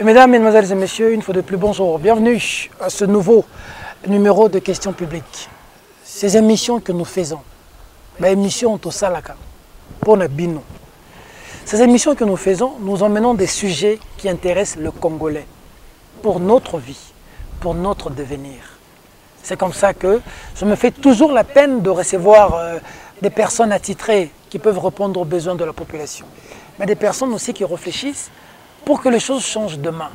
Mesdames, Mesdemoiselles et Messieurs, une fois de plus, bonjour. Bienvenue à ce nouveau numéro de questions publiques. Ces émissions que nous faisons, émissions au Salaka, pour Nabino. Ces émissions que nous faisons, nous emmenons des sujets qui intéressent le Congolais pour notre vie, pour notre devenir. C'est comme ça que je me fais toujours la peine de recevoir des personnes attitrées qui peuvent répondre aux besoins de la population. Mais des personnes aussi qui réfléchissent pour que les choses changent demain.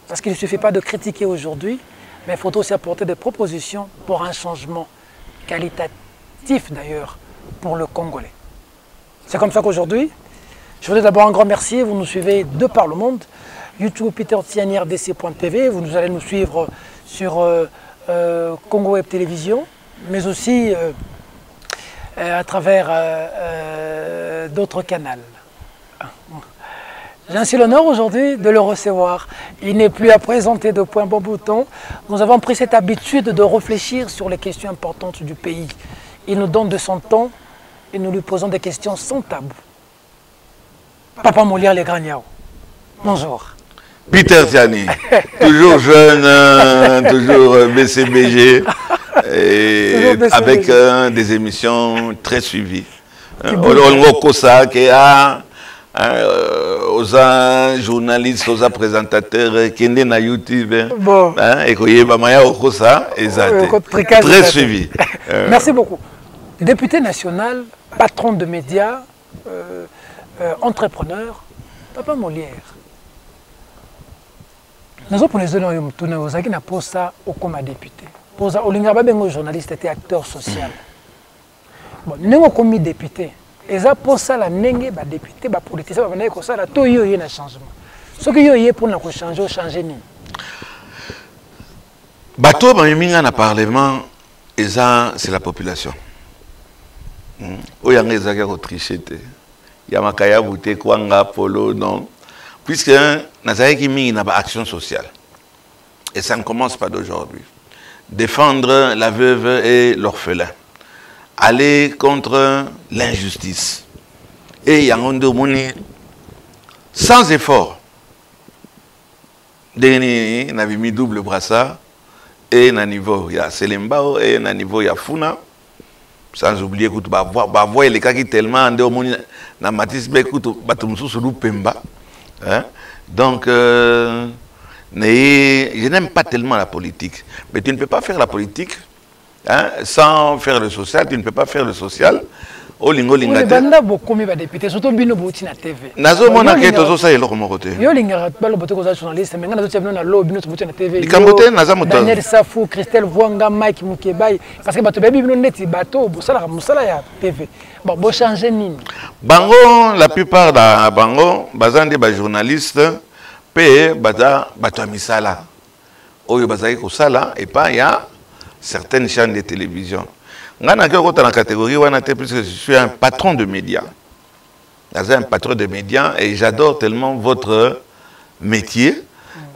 Parce qu'il ne suffit pas de critiquer aujourd'hui, mais il faut aussi apporter des propositions pour un changement qualitatif d'ailleurs pour le Congolais. C'est comme ça qu'aujourd'hui, je voudrais d'abord un grand merci. Vous nous suivez de par le monde. YouTube petertiani.rdc.tv. Vous allez nous suivre sur Congo Web Télévision, mais aussi à travers d'autres canaux. J'ai ainsi l'honneur aujourd'hui de le recevoir. Il n'est plus à présenter de point bon bouton. Nous avons pris cette habitude de réfléchir sur les questions importantes du pays. Il nous donne de son temps et nous lui posons des questions sans tabou. Papa Molière les Graniao. Bonjour. Peter Tiani, toujours jeune, toujours BCBG, et toujours avec des émissions très suivies. Aux journalistes, aux présentateurs qui sont sur YouTube, très suivi. Merci beaucoup. Député national, patron de médias, entrepreneur, Papa Molière. Nous avons pour les zones où nous avons posé comme député. Nous avons journaliste et acteur social. Nous avons commis député. Et ça pour ça la nenge ba député ba politicien ba venir comme ça la to yo na changement. Ce que yo yé pour na ko changer ni. Bato ba minga na parlement et ça c'est la population. Oyanga ezaka ko tricher te. Ya makaya buté kwanga polo non. Puisque nazaki ki mingi na ba action sociale. Et ça ne commence pas d'aujourd'hui. Défendre la veuve et l'orphelin. Aller contre l'injustice. Et il y a un monde sans effort. On a mis double brassard. Et à niveau, il y a Selembao et à niveau, il y a Funa. Sans oublier que tu vas voir les cas qui tellement na Matisse Bekout, Pemba. Donc, je n'aime pas tellement la politique. Mais tu ne peux pas faire la politique. Sans faire le social, tu ne peux pas faire le social. Au lingo lingate. Banda beaucoup mais député surtout bino bouti na TV. Nazo mona ke tozo sa yelo komo côté. Yo linga balo bote ko za journaliste mais ngana zo na lo bino bouti na TV. Likambote naza moto. Daniel Safou, Christelle Vwanga, Mike Mukebai parce que bato bebi bino neti bato bosala musala ya TV. Bon bo changer nini. Bango la plupart da bango bazande ba journaliste pe bata bato misala. Oyo bazaki ko sala et pas ya certaines chaînes de télévision. Je suis dans la catégorie puisque je suis un patron de médias. Je suis un patron de médias et j'adore tellement votre métier.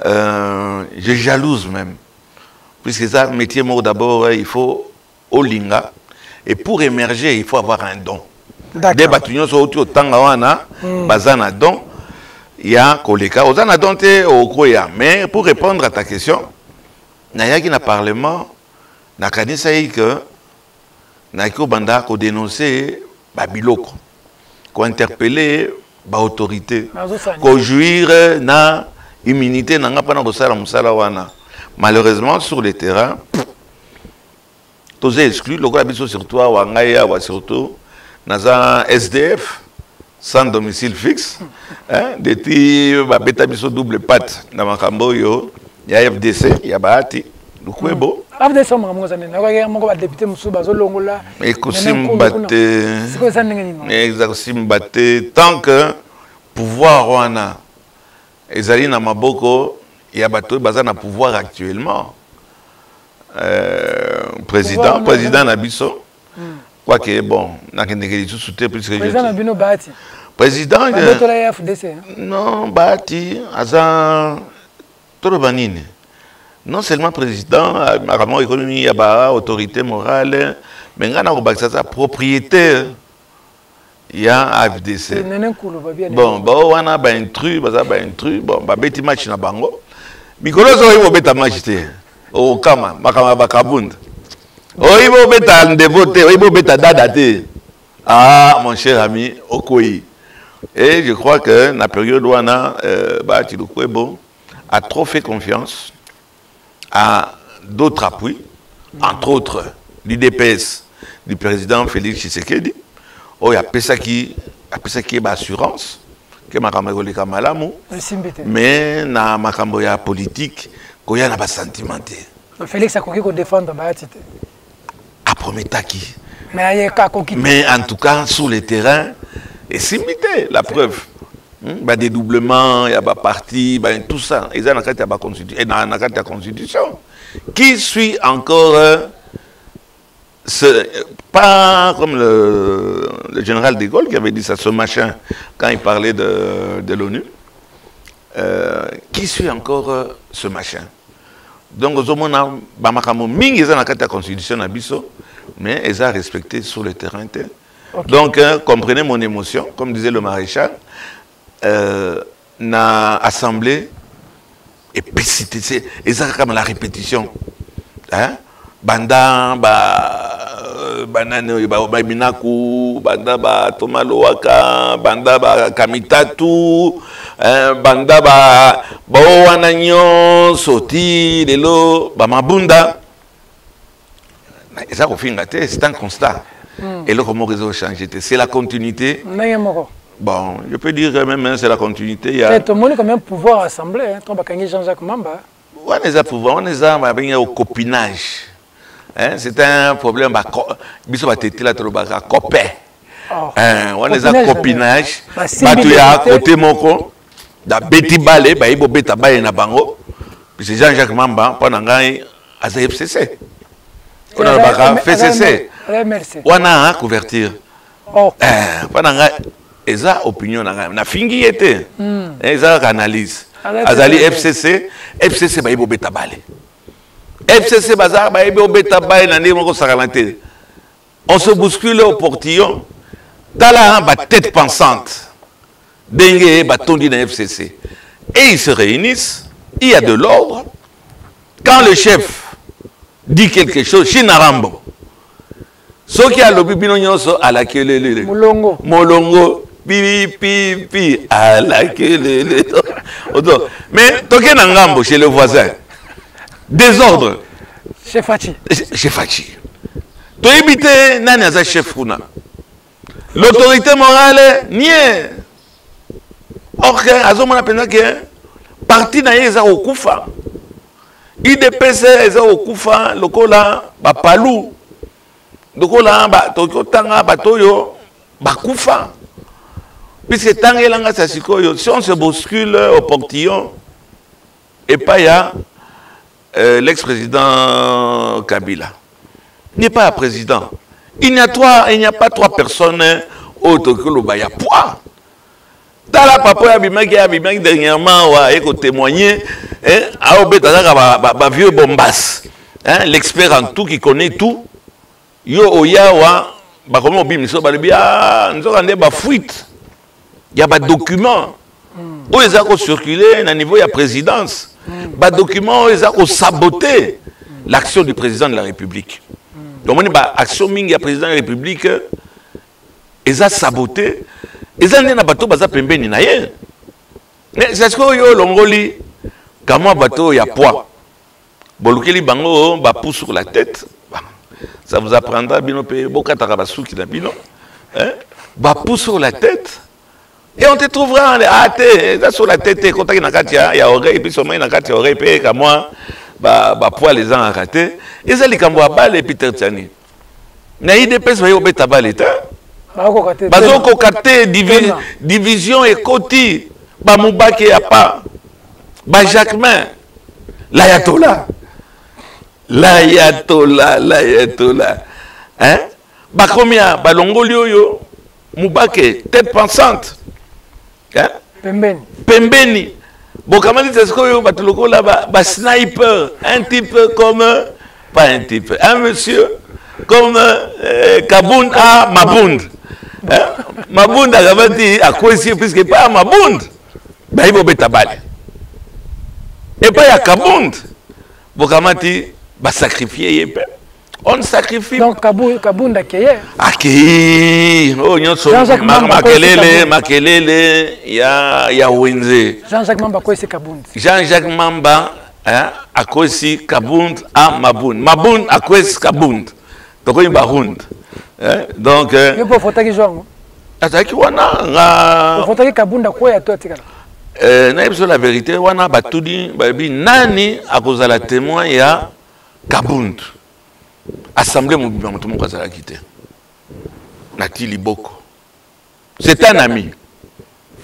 Je jalouse même. Puisque ça, métier, d'abord, il faut au linga. Et pour émerger, il faut avoir un don. Des bâtons sont autour de Tangawana, Bazana don. Il y a Koleka, Ozana don te au Koya. Mais pour répondre à ta question, il y a un parlement. Nakanisa que Naiko Banda ko dénoncer Babiloko, ko interpeller ba autorité, ko jouir na immunité nanga pana ko sala musala wana. Malheureusement sur le terrain, tous exclus, le gars biso sur toi wangaya wa surtout naza SDF sans domicile fixe, depuis ba beta biso double patte na makambo yo, ya FDC, ya Bahati, Lukwebo. After some I'm député Moussouba Zolongola. Mais tant que pouvoir wana ezali na maboko ya bato bazana pouvoir actuellement. Président Nabiso. Quoi que bon, n'a qu'un soutien plus que président Nabino Bahati. Président FDC. Non, Bahati Azan Torobanine. Non seulement président, apparemment économie, il y a autorité morale, mais il y a sa propriété il y a AFDC. Bon, on a un intrus, bon, beti match na bango. Mikolo so ibo beta match te. O kama, makama bakabund. O ibo beta ndevote, o ibo beta dada te. Ah, mon cher ami, Okoyi. Et je crois que la période où on a, bon, a trop fait confiance à d'autres appuis, entre autres l'IDPS du président Félix Tshisekedi. Oh, il y a qui est assurance, que makambo le kamalamu, mais na makambo ya politique, ko ya na ba sentimenté. Félix a koki ko défendre ba tite. A prometaki. Mais en tout cas sur le terrain, et simité la preuve. Bah dédoublement, il y a pas parti, bah tout ça. Ils ont la constitution. Qui suit encore pas comme le général de Gaulle qui avait dit ça, ce machin, quand il parlait de l'ONU. Qui suit encore ce machin? Donc, aux hommes, ils ont la constitution, mais ils ont respecté sur le terrain. Okay. Donc, comprenez mon émotion, comme disait le maréchal, na assemblée, et puis c'était comme la répétition. Hein? Banda, banane, minaku, banda, Thomas Lowaka, banda, Kamitatu, banda, Bawanagnon, Soti, Lelo, Mabunda. C'est un constat. Et le comment réseau changé, c'est la continuité. Bon, je peux dire même c'est la continuité. Tout le monde a quand même pouvoir assembler. Jean-Jacques Mamba. On est à pouvoir, on est à au copinage. C'est un problème. Biso va téter là, tout le copain. On est à copinage. Tu as côté moko, da beti balé, ba ibo beta balé na bango. Puis c'est Jean-Jacques Mamba pendant gagné à FCC. On a le FCC. On a couverture. Pendant ils ont opinion na fingi était ils ont analyse azali FCC ba ibo beta balé FCC bazar ba ibo beta balé na ndemo ko sakalante on se bouscule au portillon tala ba tête pensante dengue ba tondi na FCC et ils se réunissent, il y a de l'ordre. Quand le chef dit quelque chose Chinarambo ce qui a le bibino nyonso à la kelele molongo pi à la kelele. Mais toke na ngambo chez le voisin. Désordre. Chef Fachi. Chef Fachi. To éviter nani aza chef kuna. L'autorité morale nie. Or que azomona pena que parti na yeza okufa. IDPS eza okufa lokola ba palu. Lokola ba tokotanga batoyo bakufa. Puisque Tangelanga Sassikoyo, si on se bouscule au portillon, et pas il y a l'ex-président Kabila. Il n'est pas un président. Il n'y a pas trois personnes autres que le Baya Poids. Dans la papa Abimaki dernièrement, il a témoigné, à vieux Bombas, l'expert en tout qui connaît tout. Yo Oyawa, comment nous avons fuite. Il y a des documents où ils ont circulé à niveau de la présidence. Des documents où ils ont saboté l'action du président de la République. Donc, on a action du président de la République, ils ont saboté. Ils ont dit que bateau baza pembeni na ye. Mais c'est ce que yo longoli comment bateau ya poids. Bolukeli bango ba pousse sur la tête. Ça vous apprendra bino pe bokataka basuki na bino. Ba pousse sur la tête. Et on te trouvera sur la tête, quand tu as une oreille, puis seulement une oreille, puis comme moi, poids les gens raté. Et ça, les cambois balle et puis tertiani. Na IDPS va y avoir ta balle. Bazoko kate division et koti. Ba Moubake ya pas. Ba Jacquemin. L'ayatollah. Hein? Ba combien? Ba Longolio yo. Moubake, tête pensante. Hein? Pembeni. Bon, comment dit ce que là sniper, un type comme pas un type, un monsieur comme Kaboun à Mabound. Mabunda kabati akwesi puisque pas Mabunda. Bah il faut beta balle. Et pas ya Kabund. Bokamati ba sacrifier yepé. On sacrifie. Donc Kabunda keye. Aki. Oh nyonso makelele ya Wenze. Jean-Jacques Mamba quoi c'est Kabund. Jean-Jacques Mamba a kwesi Kabund a Mabund. Mabund a kwesi Kabund. Donc il barund. Donc il faut fotaki joango. Ataki wana nga fotaki Kabunda quoi ya toi tikala. La vérité, wana batudi babi nani akozala témoin ya Kabund. Assemblée mobile mutumo kozala kité. Nati Liboko. C'est un ami.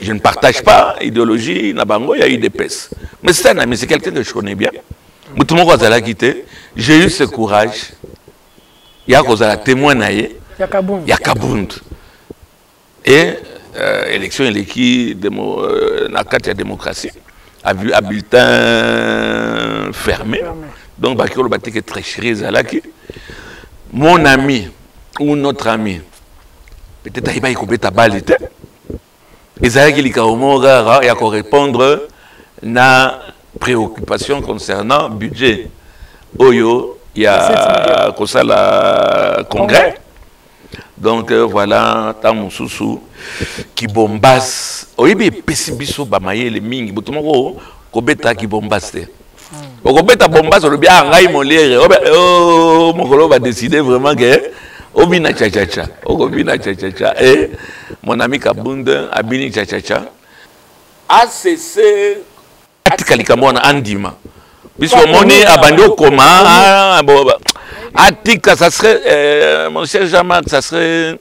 Je ne partage pas idéologie na bango ya UDPS. Mais c'est un ami, c'est quelqu'un que je connais bien. Mutumo kozala kité. J'ai eu ce courage. Ya kozala témoin na ye. Ya Kabund. Et élection élective dans la démocratie à bulletin fermé. Donc, Bakio Batik est très chéri. Mon ami ou notre ami, peut-être qu'il va y couper ta balle. Et ça il y a répondre à préoccupation concernant budget. Oyo, il y a ça le congrès. Donc voilà, tant Soussou qui bombasse. Oyebi pesibiso bamaye le mingi. Butumoko kobeta qui bombasse. Okobeta bombasse le bien ngai molere. Oh mokolo va décider vraiment que obina cha. Okobina cha. Et mon ami Kabunda abini cha. ACC atika mona andima. Puisque moni abandi koma Atika, ça serait, mon cher Jean-Marc, ça serait,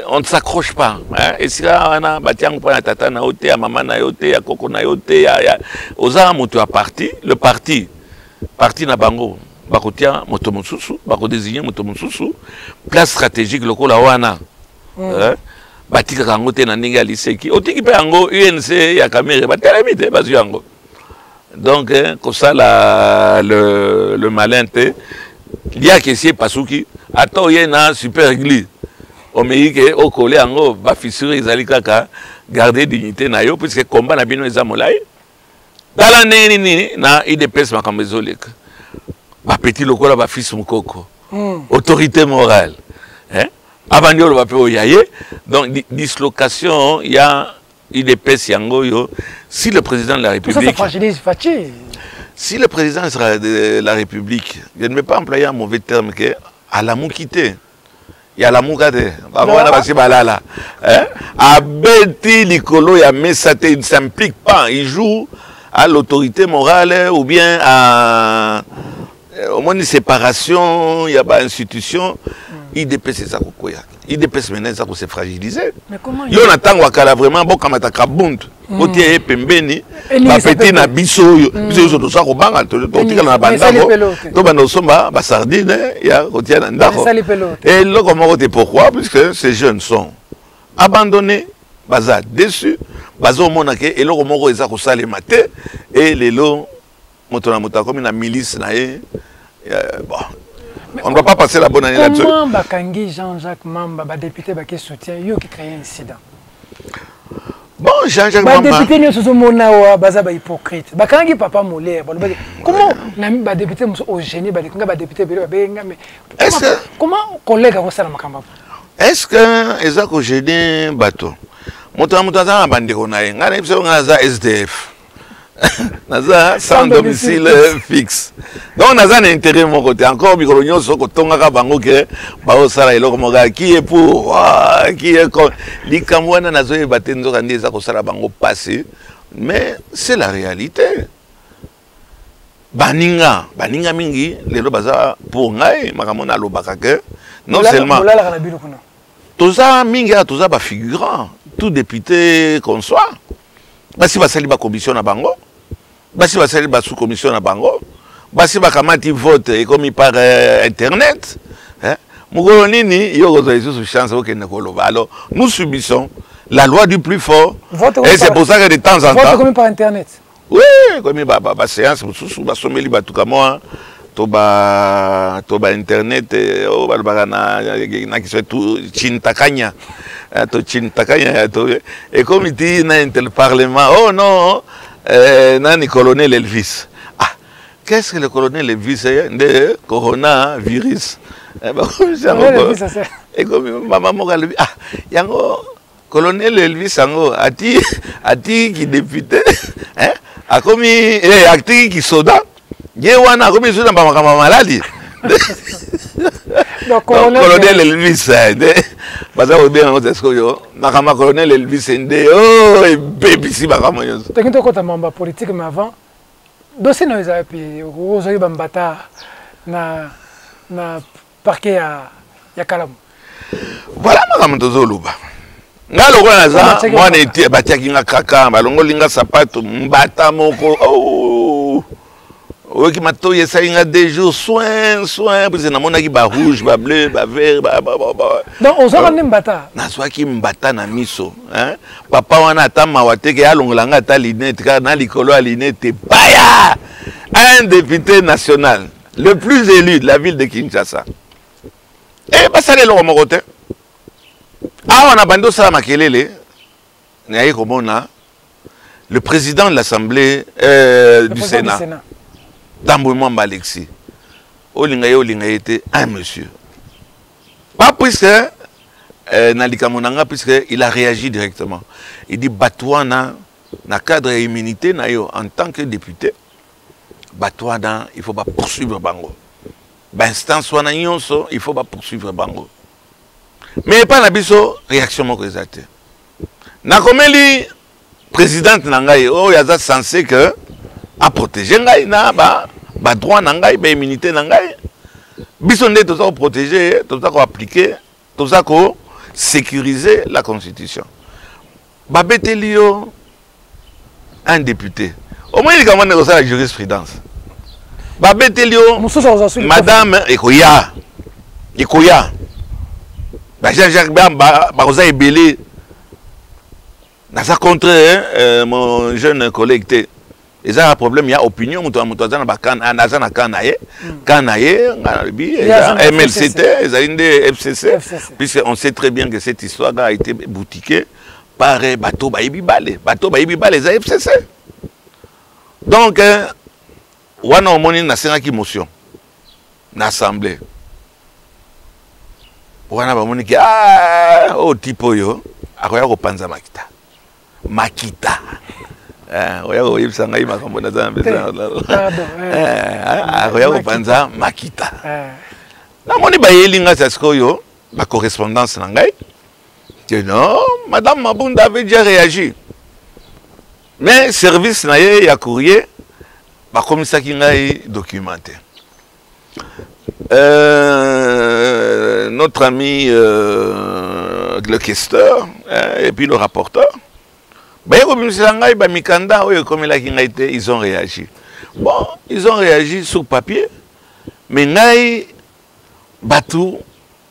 on ne s'accroche pas. Et si là, on a bâti point à tata na yote, à maman na yote, à koko na yote, aux armes tu as parti, le parti na bango, bakotia motomususu, bako désigner motomususu, place stratégique le kola wana. Batika kangote na ninga liseki. Otiki pe ango UNC ya kamere, batelemite bazu yango. Donc, comme ça le malin te. Il y a que c'est Pasuki, attends, il y a un super glis. On me dit que au collé en haut, va fissurer les alikaka, garder dignité na yo, puisque combat na bino ezamolai. Dans l'année, na IDPS ma kamezolek. Ba petit lokola ba fils mukoko. Autorité morale. Hein? Abandiolo va pe oyaye. Donc, dislocation, il y a IDPS yango yo. Si le président de la République. Ça fragilise Fachi. Si le président de la République, je ne vais pas employer un mauvais terme, que à la moukité, il y a la moukade, Abeti Nicolo, il ne s'implique pas, il joue à l'autorité morale ou bien à au moins une séparation, il y a pas institution, IDPS c'est ça quoi. IDPS maintenant ça s'est fragilisé. Mais comment il y a tant wakala vraiment bon comme attaque Kabund. Otie pembeni ba petit na biso biso to sa ko banga to tika na bandako to bando somba ba sardine ya otie na ndako. Et là comment c'est pourquoi puisque ces jeunes sont abandonnés, baza déçus, bazo monake et là comment eza ko sale maté et les lo motona mota comme une milice na bon. On ne va pas passer la bonne année là-dessus. Comment Bakangi Jean-Jacques Mamba, député qui soutient, il qui crée un incident? Bon, Jean-Jacques Mamba. Député ne sont pas baza hypocrite. Bakangi papa molé. Comment la député au génie, député comment collègue a ça la makamba? Est-ce que ezako génie bateau? Motamuta bande konaye. Ngana biso ngaza SDF. Naza sans domicile fixe. Donc naza un intérêt mon côté encore micro soko tonga bango ke ba osala eloko moga qui est pour qui est comme likamwana nazo e batenzo kandi za ko sala bango passé mais c'est la réalité. Baninga mingi lelo baza pour ngai makamona lobaka ke non seulement toza mingi toza ba figurant tout député qu'on soit basi basali ba commission na bango basi basali ba sous commission na bango basi bakamati vote et comme par internet hein mugolo nini yo gozo isu chance okende koloba. Alors nous subissons la loi du plus fort et c'est pour ça que de temps en temps vote comme par internet. Oui comme ba séance sous ba someli ba tout comme moi toba internet o balbaka na kiso tout chintakanya to chintakanya to et comité na interparlement oh non nani colonel Elvis ah qu'est-ce que le colonel Elvis de coronavirus et comme maman mokalbi ah yango colonel Elvis yango ati qui député hein a commis actif qui soda ye wana a commis soda mamakama maladi donc colonel Elvis baza obenga ngo ce yo makama colonel Elvis nde oh et bebisi bakama nyonso te kinto kota mamba politique mais avant dossier no eza puis ozoyi bambata na parquet ya Kalamu voilà makama tozoluba nga lokola naza mwana ete batiaki nga kaka balongoli nga sapato mbata moko oyoki matoyi esali nga 2 jours soin parce que namonaki barouge bableu bavert donc ozwaka nde mbata nazwaki mbata na miso papa wana ata mawa teke alongola nga ata linete kaka na likolo ya linete baya un député national le plus élu de la ville de Kinshasa e basali eloko moko te awa na bandi osala makelele naye komona le président de l'Assemblée du Sénat Tambwe Mwamba Alexis olinga ye te un monsieur pas puisque Nalikamonanga puisque il a réagi directement il dit Batouana na cadre et immunité na yo en tant que député Batouana il faut pas poursuivre bango instance wana nyonso il faut pas poursuivre bango mais pas na biso réaction moko ezate na komeli présidente na ngai o yaza censé que a protéger ngai na ba droit na ngai ba immunité na ngai biso nde toza ko protéger toza ko appliquer toza ko sécuriser la constitution ba beteli yo un député au moins il comment négocier la jurisprudence ba beteli yo madame ekoya Jean-Jacques Bamba, Barosa est belé. Dans sa contre, mon jeune collègue, il y a un problème, il y a opinion, il y a MLCT, FCC, puisqu'on sait très bien que cette histoire a été boutiquée par Bateau Baïbi Balé. Bateau Baïbi Balé, les FCC. Donc, on a une motion dans l'Assemblée. Wana ba moniki o tipo yo akoya ko panza makita oya ko yebisa ngai makambo na za mbeza akoya ko panza makita na moni ba yelinga sasko yo ba correspondance na ngai que non madame Mabunda avait déjà réagi mais service na ye ya courrier ba komisaki ngai documenté notre ami le questeur et puis le rapporteur ils ont réagi. Bon, ils ont réagi sur papier, mais ngai batu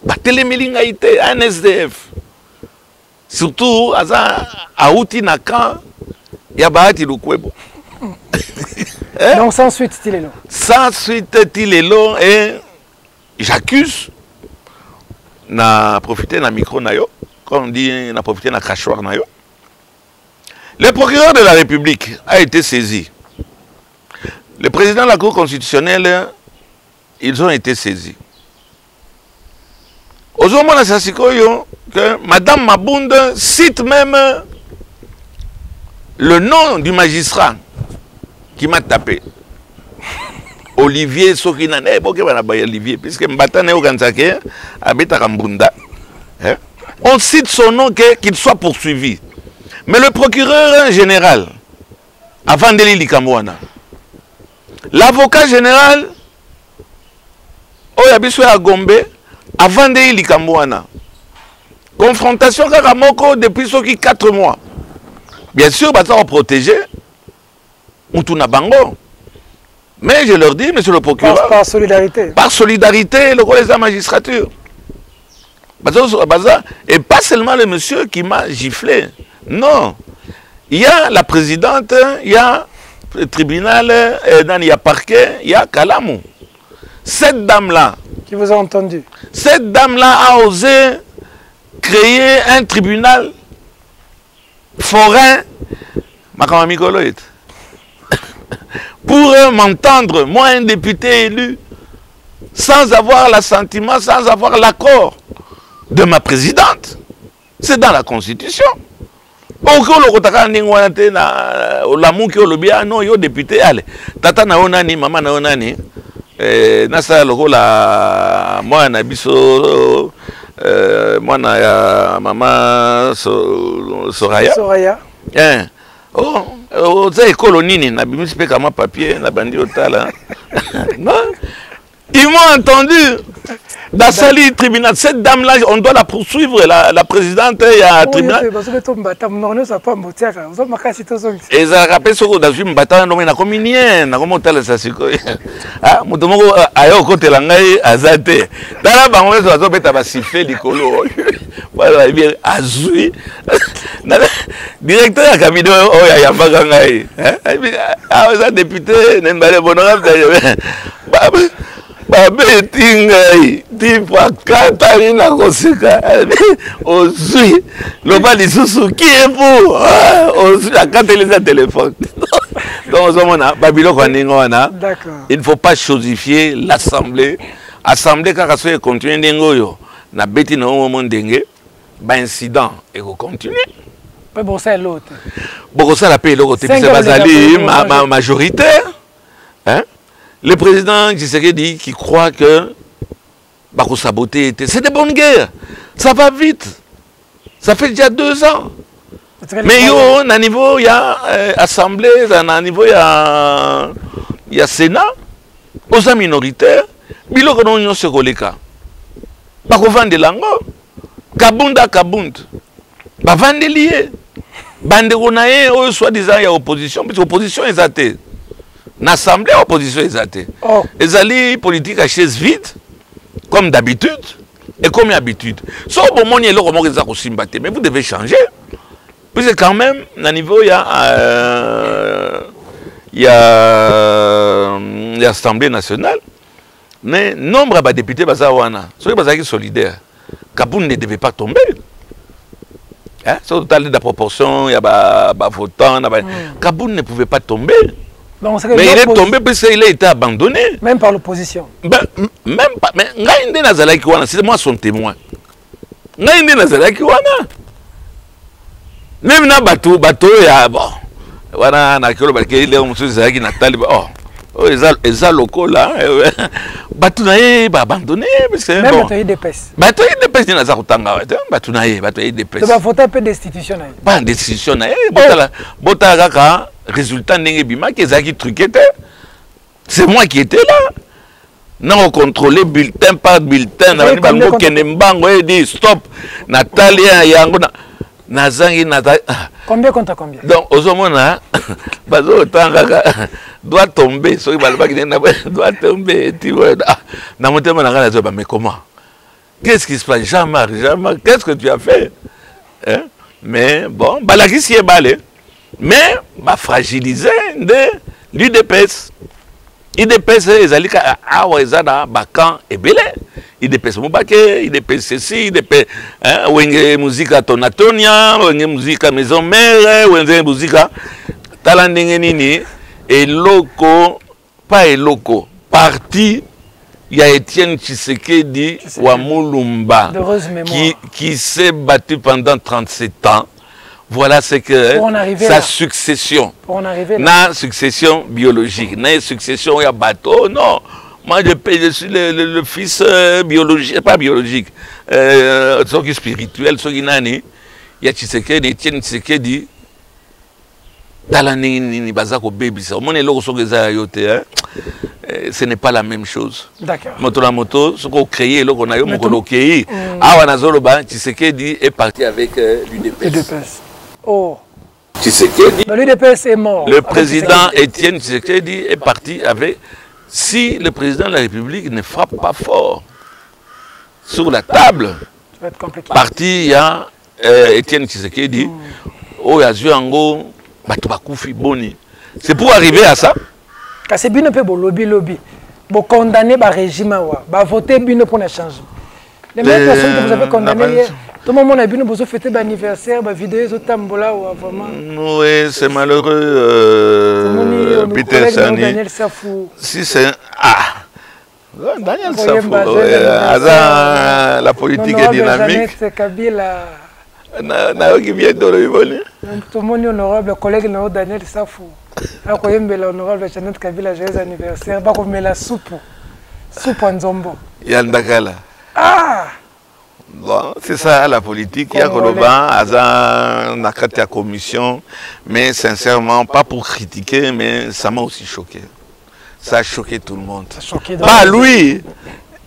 un SDF. Surtout à outi naka ya bahati lukwebo. Donc sans suite Tilelo. Sans suite Tilelo et j'accuse na profiter na micro na yo, comme on dit na profiter na crachoir na yo. Le procureur de la République a été saisi. Le président de la Cour constitutionnelle, ils ont été saisis. Aujourd'hui, que Madame Mabunda cite même le nom du magistrat qui m'a tapé. Olivier Sokinan, Olivier, puisque Mbatane Ogansake habite à Rambunda. On cite son nom qu'il soit poursuivi. Mais le procureur général, avant de l'Ikamouana, l'avocat général, Oyabiswe à Gombe, avant de l'Ikamouana, confrontation Karamoko depuis 4 mois. Bien sûr, on va protéger Moutouna Bango. Mais je leur dis, monsieur le procureur, par solidarité. Par solidarité, le collège de la magistrature. Et pas seulement le monsieur qui m'a giflé. Non. Il y a la présidente, il y a le tribunal, il y a le parquet, il y a Kalamu. Cette dame-là, qui vous a entendu, cette dame-là a osé créer un tribunal forain pour m'entendre, moi un député élu, sans avoir l'assentiment, sans avoir l'accord de ma présidente. C'est dans la Constitution. Non, yo député, allez. Tata na onani, maman na onani. Nasa lokola moi na biso moi na ya maman Soraya. Soraya. Oh, ça école nini na bimis pe kama papier na bandi otala. Non. Ils m'ont entendu. Dans le tribunal, cette dame-là, on doit la poursuivre, la présidente et la tribunal. Et ça rappelle ce que dans une bataille, on a commis rien, on a commis tel assassin. Ah, mon tomo a eu au côté langai azate. Dans la banque, on a fait un sifflet d'icolo. Voilà, bien azui. Directeur de la cabinet, oh, il y a pas gangai. Ah, vous êtes député, n'emballez honorable. Babetingai tipa katari na kosika ozui loba lisusu kiepo ozui akatelisa téléphone. Donc babilo kwa ningo wana. Il ne faut pas chosifier l'assemblée. Assemblée kaka so continue ndengo yo na beti na omo ndenge ba incident et ko continuer. Pas bon ça l'autre. Bon ça la paix l'autre c'est bazali majoritaire. Hein? Le président Tshisekedi qui croit que Bako saboter, c'est des bonnes guerres. Ça va vite. Ça fait déjà 2 ans. Mais yo, à niveau, il y a Assemblée, à niveau, il y a Sénat, aux minoritaires, bilo que nous se colléca. Bako vende lango, kabunda kabund. Ba vende lié. Bande konaye, soi-disant, il y a opposition, parce que l'opposition est athée. L'Assemblée, l'opposition est athée. Les alliés politiques à chaise vide, comme d'habitude, et comme d'habitude. Sauf au moment où mais vous devez changer. Puisque quand même, à niveau, il y a l'Assemblée nationale, mais nombre de députés, ceux qui sont solidaires, Kaboun ne devait pas tomber. Hein? Sur le de la proportion, il y a des votants, Kaboun ne pouvait pas tomber. Donc, mais il est tombé parce qu'il a été abandonné. Même par l'opposition. Même pas. Mais c'est moi son témoin. Même na bateau, il y a bon. Voilà, il y a locaux là. Bateau abandonné. Même bateau d'épaisse. Bateau d'épaisse, il y a bateau d'épaisse. Tu vas voter un peu d'institution. Pas d'institution. Résultat, c'est moi qui étais là. Non, contrôler bulletin par bulletin. Dit stop. Natalia, Yangona. Combien contre combien? Donc, aux hommes, doit tomber. Doit tomber. Mais comment? Qu'est-ce qui se passe? Jamais, qu'est-ce que tu as fait? Hein? Mais bon, la qui est balé. Mais, fragiliser l'UDPS. l'UDPS, ils allaient à Ouazana, Bakan et Belé. l'UDPS Moubake, l'UDPS ceci, l'UDPS Wenge musique à Tonatonia, Wenge musique à Maison Mère, Wenge musique à Talandingenini, et loco, pas et loco, parti. Il y a Étienne Tshisekedi Wamulumba qui s'est battu pendant 37 ans. Voilà ce que sa succession. La succession biologique. La succession, il y a bateau. Non. Moi, je suis le fils biologique, pas biologique. Soki spirituel, soki nani. Il y a Tshisekedi, Étienne Tshisekedi. Ce n'est pas la même chose. D'accord. Moto, ce qu'on crée, ce qu'on a eu, Tshisekedi est parti avec l'UDPS. Oh. Tshisekedi. L'UDPS est mort. Le président Étienne Tshisekedi est parti avec. Si le président de la République ne frappe pas fort sur la table, ça va être compliqué. Parti, il y a Étienne Tshisekedi. C'est pour arriver à ça. C'est bien un peu lobby. Vous condamnez le régime, vous votez pour le changement. Les mêmes personnes que vous avez condamnées, tout le monde a vu, vous fêtez l'anniversaire, la vidéo, tambola, vraiment. Oui, c'est malheureux, Peter Sani. Daniel Safou. Si c'est... Ah, Daniel Safou, la politique est dynamique. Naoki bientôt le voler. Tout le monde honorable, collègue Daniel Safou. L'honorable Jeannette Kabila, joyeux anniversaire. Bah, comme la soupe en zombo. Yandakala. Ah! Bon, c'est ça la politique. Il y a Koloba, la commission, mais sincèrement, pas pour critiquer, mais ça m'a aussi choqué. Ça a choqué tout le monde. Pas lui.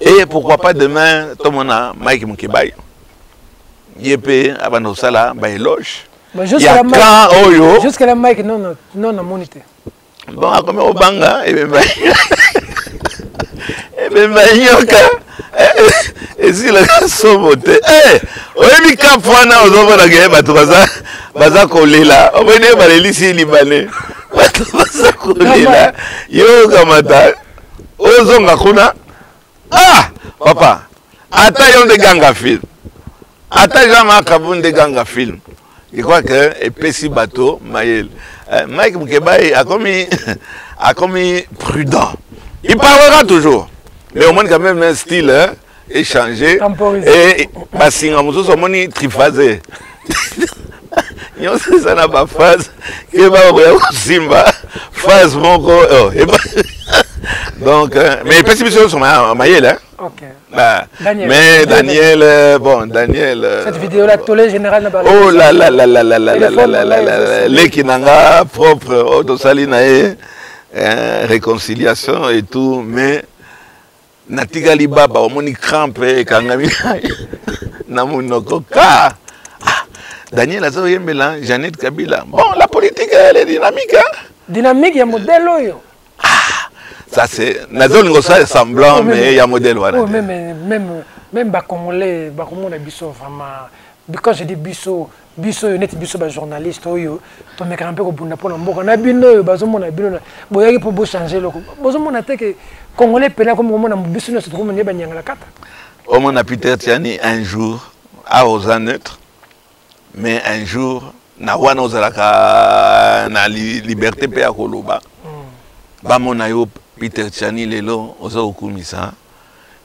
Et pourquoi pas demain, tout le monde a Mike Moukibaye. Yépé, avant ça là, bah éloge. Jusqu'à la Mike, non, monité. Bon, comme au Banga, et bien, et si le gars sont votés, on est mis cap fois là, on va la guerre, baza collé là, on va dire les lycées libanais, baza collé là, yo kamata, ozonga kuna, ah, papa, attends yon de ganga film, attends jamais kabun de ganga film. Je crois que et Pessi bateau, Maël, Mike Moukibaye a commis prudent. Il parlera toujours. Mais au moins quand même un style échangé. Et Bassinga Moussou son moni triphasé. C'est ça n'a pas phase. Que va au Simba phase mon corps. Donc mais Pessi Bissou sont Maël hein. OK. Daniel. Mais Daniel, bon, Daniel. Cette vidéo-là, tous les généraux. Oh là là là là là là là là là là là. Les Kinanga propre, Otosalinae, réconciliation et tout, mais Natigali Baba, au moni crampe et Kangami, Namunokoka. Daniel Azo Yembela, Jeannette Kabila. Bon, la politique, elle est dynamique. Hein? Dynamique, il y a un modèle. Ça c'est Nazol Ngosa semblant mais il y a modèle voilà. Oui, même les Congolais biso vraiment quand je dis biso net biso ba journaliste oyo to me camper ko bunda pona mboka na bino bazo mona bino boyaki pour changer loko bazo mona te que Congolais pena comme mona biso no se trouve ne ba nyanga la kata. Au mon Peter Tiani un jour à aux neutre mais un jour na wana ozalaka na liberté pe akoloba. Ba mona yo Peter Tiani lelo ozo okumisa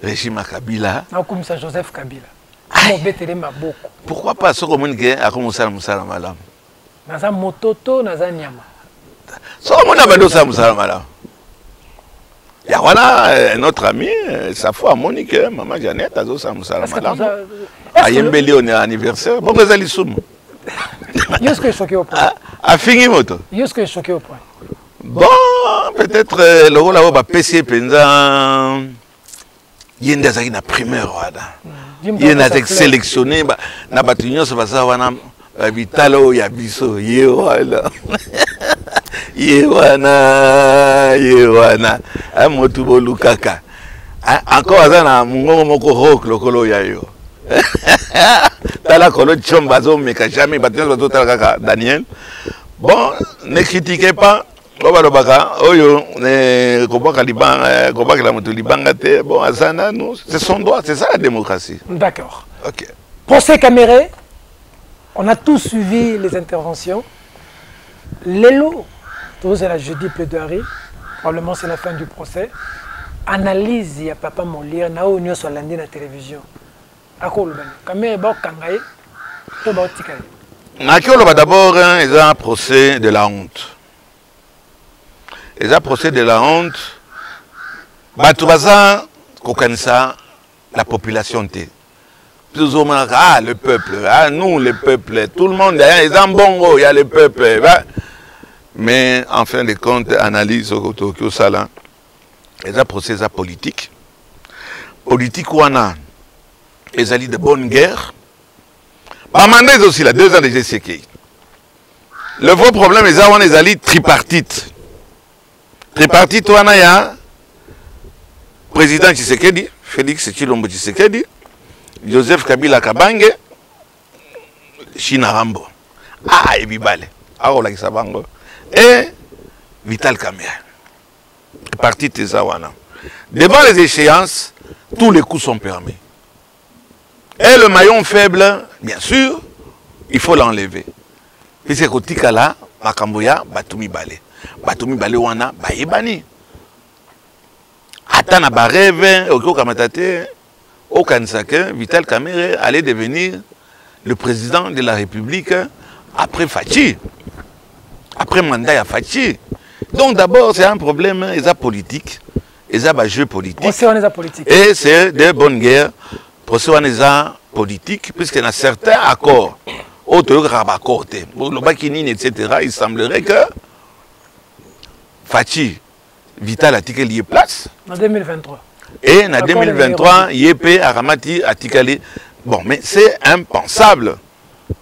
régime Kabila na okumisa Joseph Kabila maboko. Pourquoi pas ce comme que a commencé à musala malam naza mototo naza nyama so mona bado sa musala malam ya voilà notre ami sa foi Monique maman Jeannette azo sa musala malam ayembeli on anniversaire bon que ali sumu Yosko est choqué au point a fini moto Yosko est choqué au point. Bon, peut-être le rôle là-bas, PC Penza, il y a une primeur. Il y a une sélectionné, na batunion se passe wana vitalo ya biso yewana. Yewana. Amotu bolukaka. Encore azana mungo moko rock lokolo ya yo. Tala kolo chomba zo meka jamais batunion zo tala kaka Daniel. Bon, ne critiquez pas. Oyo ne kobaka libanga kobaka la moto libanga te bon azana nous c'est son droit, c'est ça la démocratie. D'accord. OK. Procès Caméré. On a tous suivi les interventions. Lélo, c'est la jeudi plaidoirie, probablement c'est la fin du procès. Analyse il y a papa Molière na union sur lundi na télévision. Akolo bana. Caméré ba kangaye to ba tikay. Nakolo ba d'abord il y a un procès de la honte. Et un procès de la honte, Batoubaza, Kokansa, la population T. Plus ou moins, ah, le peuple, ah, nous, le peuple, tout le monde, il y a un bongo, il y a le peuple. Mais en fin de compte, analyse au Tokyo Sala, et un procès politique. Politique ou ana, ils allaient de bonne guerre. Mamandé aussi, là, 2 ans de GCK. Le vrai problème, ils allaient tripartite. Tripartite, il y a président Tshisekedi, Félix Tshilombo Tshisekedi, Joseph Kabila Kabange, China Rambo. Ah, et Bibale, Aola Kisabango, et Vital Kamerhe. Tripartite, Zawana. Devant les échéances, tous les coups sont permis. Et le maillon faible, bien sûr, il faut l'enlever. Puisque Kotikala, Makamboya, Batumi Balé. Batumi Balé wana, Bayebani. Atana Bareve, Oko Kamatate, Okansake, Vital Kamerhe allait devenir le président de la République après Fachi. Après mandat à Fachi. Donc d'abord, c'est un problème politique. Et ça, jeu politique. Et c'est des bonnes guerres. Procès politique, puisqu'il y a certains accords. Etc. Il semblerait que Fachi, Vital a ticalé place. En 2023. Et en 2023, Yépé, Aramati a ticalé. Bon, mais c'est impensable.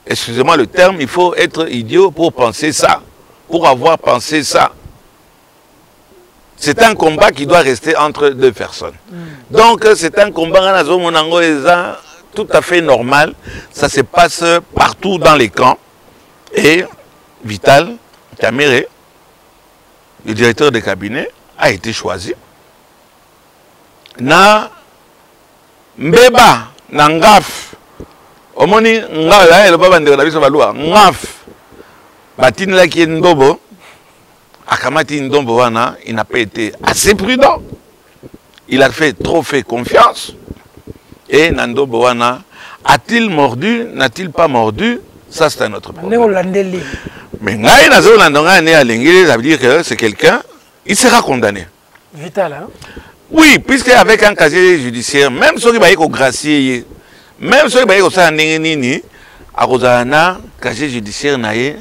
Excusez-moi le terme, il faut être idiot pour penser ça. Pour avoir pensé ça. C'est un combat qui doit rester entre deux personnes. Donc, c'est un combat tout à fait normal. Ça se passe partout dans les camps. Et Vital Kamerhe, le directeur de cabinet, a été choisi. Na Mbeba, na Ngaf, Omoni Ngaf, le baba de la Ngaf, Batine la qui est Ndobo, Akamati Ndombo wana, il n'a pas été assez prudent. Il a trop fait confiance. Et Ndombo wana, a-t-il mordu, n'a-t-il pas mordu? Ça, c'est un autre problème. Mais Ngaï Nazo Landonga né à Lengue, ça veut dire que c'est quelqu'un, il sera condamné. Vital, hein? Oui, puisque avec un casier judiciaire, même ceux qui va être gracié, même ceux qui va être ça nini, à Rosana, casier judiciaire naïe.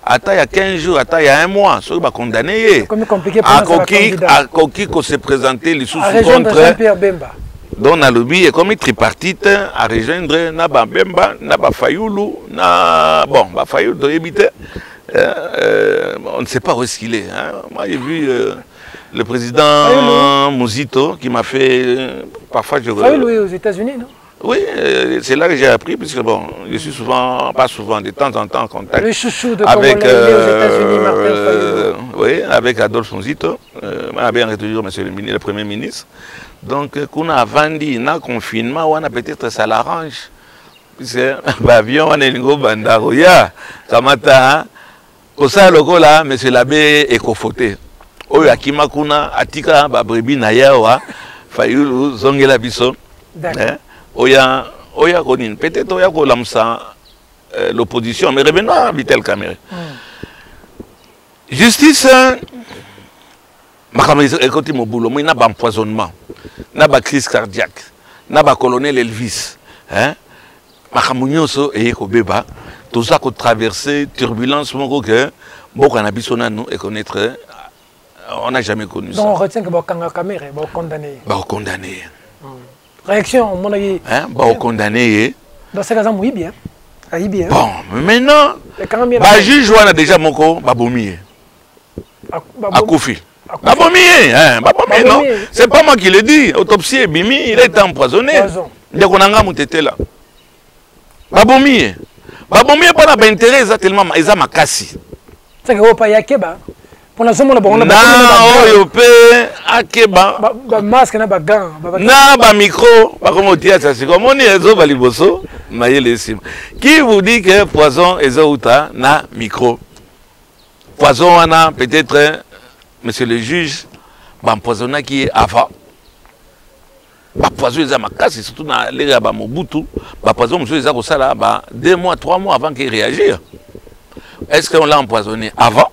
Attends, il y a 15 jours, attends, il y a un mois, ceux qui vont condamner. C'est compliqué pour à Koki qu'on se présentait les sous contre Jean-Pierre Bemba. Donc, dans le lobby, comme une tripartite à rejoindre Naba Bemba, Naba Fayoulou, bon, Fayoulou, on ne sait pas où est-ce qu'il est. Hein. Moi, j'ai vu le président Mouzito qui m'a fait. Parfois, je. Fayoulou est aux États-Unis, non? Oui, c'est là que j'ai appris, puisque bon, je suis souvent, pas souvent, de temps en temps en contact le chouchou de avec, aux États-Unis, Martin oui, avec Adolphe Mouzito, bien toujours le Premier ministre. Donc, qu'on a vendu, on a confinement, on a peut-être ça l'arrange. Puisque l'avion, on est une grosse bandarouilla, Kamata, au sein logo là, M. l'abbé écofoté. Oyo akima kuna atika ba brebi na yawa, Fayoulou zongela biso. D'accord. Oya Konin, peut-être Oya Kolamsa l'opposition, mais revenons à Vital Kamerhe. Justice, écoutez mon boulot, il y a un empoisonnement, il y a une crise cardiaque, il y a un colonel Elvis. Makamunyoso et Ekobeba, tout ça qu'on traversé, turbulence, et connaître, on n'a jamais connu ça. Donc on retient que Bakanga Kamerhe va condamner. Va condamner. Réaction, mon avis. Va condamner. Dans ce cas-là, oui bien. Oui bien. Bon, maintenant, le juge a déjà mon corps, Babomi. Akoufi. Babomi, non. C'est pas moi qui le dis. Autopsie, Bimi, il est empoisonné. Donc on a un moutété là. Babomi. Babomi, pas d'intérêt, tellement ils ont ma casse. C'est que vous pas yakeba. Pour la somme, on a bon. Non, Yope, akeba. Masque, na bagan. Na ba micro, pas comme on dit ça, c'est comme on est zo baliboso, maïle sim. Qui vous dit que poison est outa na micro? Poison on a peut-être, monsieur le juge, empoisonné qui est avant. Poison est ma casse, surtout dans les rabats Mobutu. Poison monsieur les ça là, 2 mois, 3 mois avant qu'il réagisse. Est-ce qu'on l'a empoisonné avant?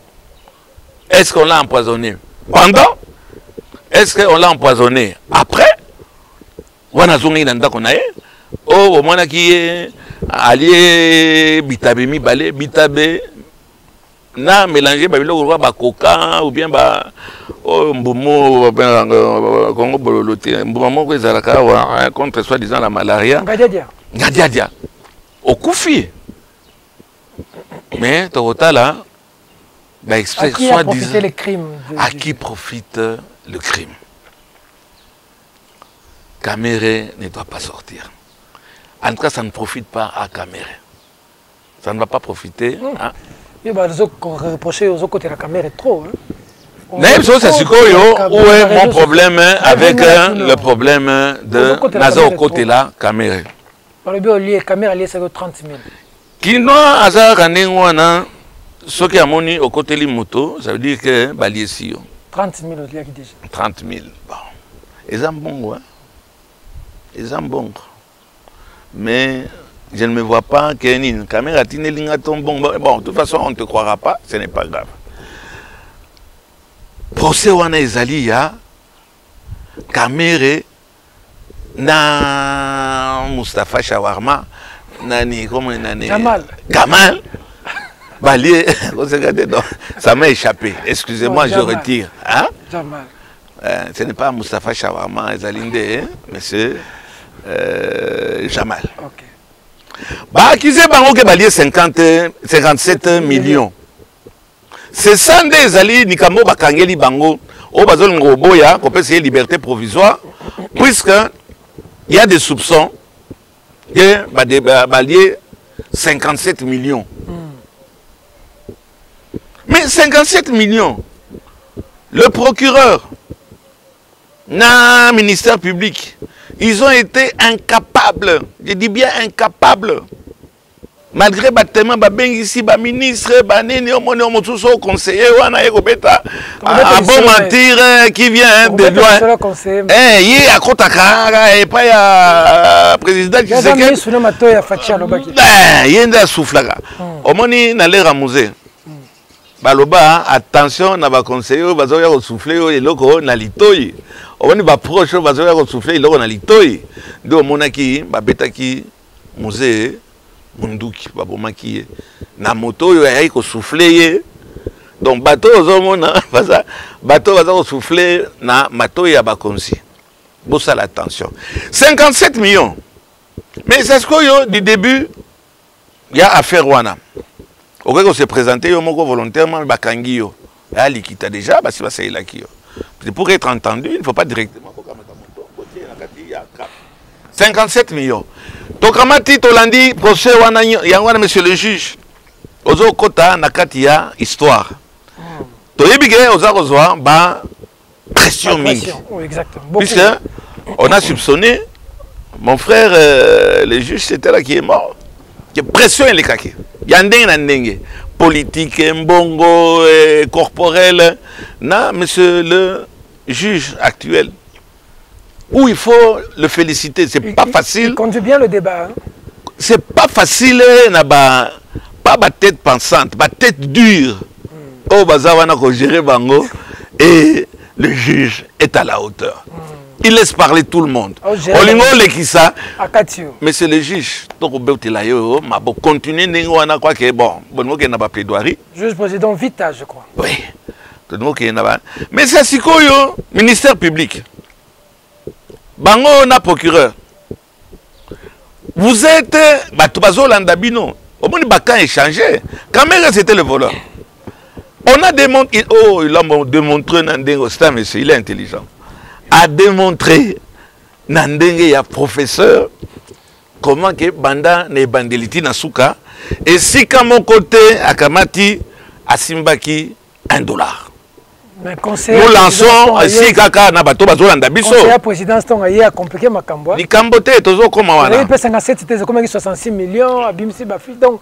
Est-ce qu'on l'a empoisonné pendant? Est-ce qu'on l'a empoisonné après? On a zoné dans qu'on a au moment qui est allié bitabe mi balé bitabe na mélanger babilo ba coca ou bien ba mbomo Congo bololoté mbomo ko ezalaka contre soi-disant la malaria ngadiadia au Koufi. Mais total là soi-disant le crime à qui profite le crime? Kamerhe ne doit pas sortir. En tout cas, ça ne profite pas à Kamerhe. Ça ne va pas profiter. Il va reprocher aux autres côtés de la Kamerhe trop. c'est ce où est mon problème avec le problème de Naza au côté là, caméra. Par le bio, caméra, il y a 30 000. Qui n'a Aza Ranengwana, ce qui a moni au côté de moto, ça veut dire que Baliesio. 30 000 il y a déjà. 30 000. Bon. Ils ont bon, ils ont bon. Mais je ne me vois pas qu'il y ait une caméra qui n'est pas bon. Bon, de toute façon, on ne te croira pas, ce n'est pas grave. Procès wana ezali ya Kamere na Mustafa Shawarma nani comment nani Kamal Balié ça m'a échappé, excusez-moi, je retire hein? Jamal. Ce n'est pas Mustafa Shawarma ezalinde mais c'est Jamal. OK. Bah accusé bango ke Balié 57 millions. C'est ça des alliés Nikambo Bakangeli Bango au Bazol Ngoboya qu'on peut essayer liberté provisoire puisque il y a des soupçons que Balié 57 millions. Mais 57 millions, le procureur, le ministère public, ils ont été incapables, je dis bien incapables. Malgré bâtiment, ici, ministre, au conseiller, à bon mentir qui vient de loin. Il y a Kotakara et pas ya président qui s'est il y a un souffle. Au moins, il y a un musée. Baloba, attention, na ba conseiller, bazoya ko souffler yo eloko na litoyi. Omoni ba proche bazoya ko souffler eloko na litoyi. Ndo monaki ba betaki musée munduki babomaki na moto yo ya ko souffler ye. Donc bateau ozomona baza bateau baza ko souffler na mato ya ba konsi. Bossa l'attention. 57 millions. Mais c'est ce que yo du début il y a affaire wana. Au cas où se présenter, il y a volontairement le bakangio. Là, il a déjà, pour être entendu, il ne faut pas directement. 57 millions. Donc, à ma titre, on dit, procès, il y a monsieur le juge. Ozo kota nakatia histoire. To yebige oza kozwa ba pression mingi. Puisque on a soupçonné mon frère le juge c'était là qui est mort. Que pression est le kaki. Yandeng nandenge politique mbongo corporel na monsieur le juge actuel. Où il faut le féliciter, c'est pas facile. Il conduit bien le débat. Hein? C'est pas facile na ba pas ma tête pensante, ma tête dure. Oh bazawana ko gérer bango et le juge est à la hauteur. Il laisse parler tout le monde. Olingo lekisa. Mais c'est le juge. Donc ma bo continuer ningo wana quoi que bon, bongo ke na ba plaidoirie. Juge président Vita, je crois. Oui. Bongo ke na ba. Mais c'est sikoyo ministère public. Bango na procureur. Vous êtes Batubazo Landabino. Au moins, Bakan échangé. Kamere, c'était le voleur. On a démontré. Oh, il a démontré Nandenge Ostam, monsieur, il est intelligent. A démontré Nandenge, il y a professeur, comment que Banda ne bandeliti Nasuka. Et si, qu'à mon côté, à Kamati, à Simbaki, $1. Nous lançons ici kaka na bato bazolanda biso. La présidence a compliqué ma cambo. Ni cambote tozo koma wana. Il peut 57 c'était comme 66 millions abimsi ba fi donc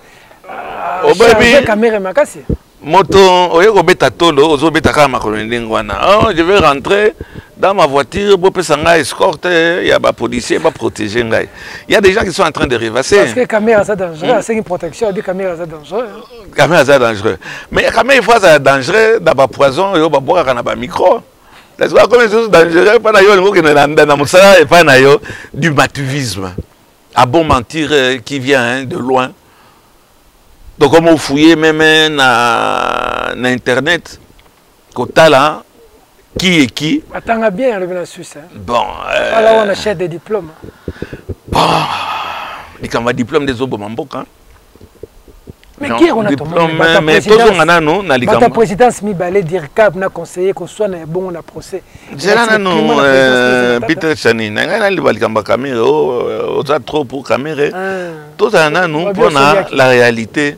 changer caméra makasi. Moto oyeko beta tolo ozo beta kama kolendeng wana. Oh, je vais rentrer dans ma voiture pour pesanga escorte ya ba policier ba protéger ngai. Il y a des gens qui sont en train de rêvasser. Parce que caméra ça dangereux, c'est une protection, dit caméra ça dangereux. Caméra ça dangereux. Mais caméra il faut ça dangereux dans ba poison yo ba boka kana ba micro. C'est pas comme chose dangereux pas na yo ngo ke na musala et pas na yo du matuvisme. À bon mentir qui vient de loin. Donc comme on fouillait même na internet kotala qui est qui? Attends bien le Suisse. Hein? Bon. Là on achète des diplômes. Bon. Il y a un diplôme des Obamamboka. Mais qui on a diplôme mais tous on a non na la présidence mi balé dire cap na conseiller qu'on soit na bon na procès. C'est là non Peter Chani na ngana li balikamba caméra o za trop pour caméra. Tous on a non pour la réalité.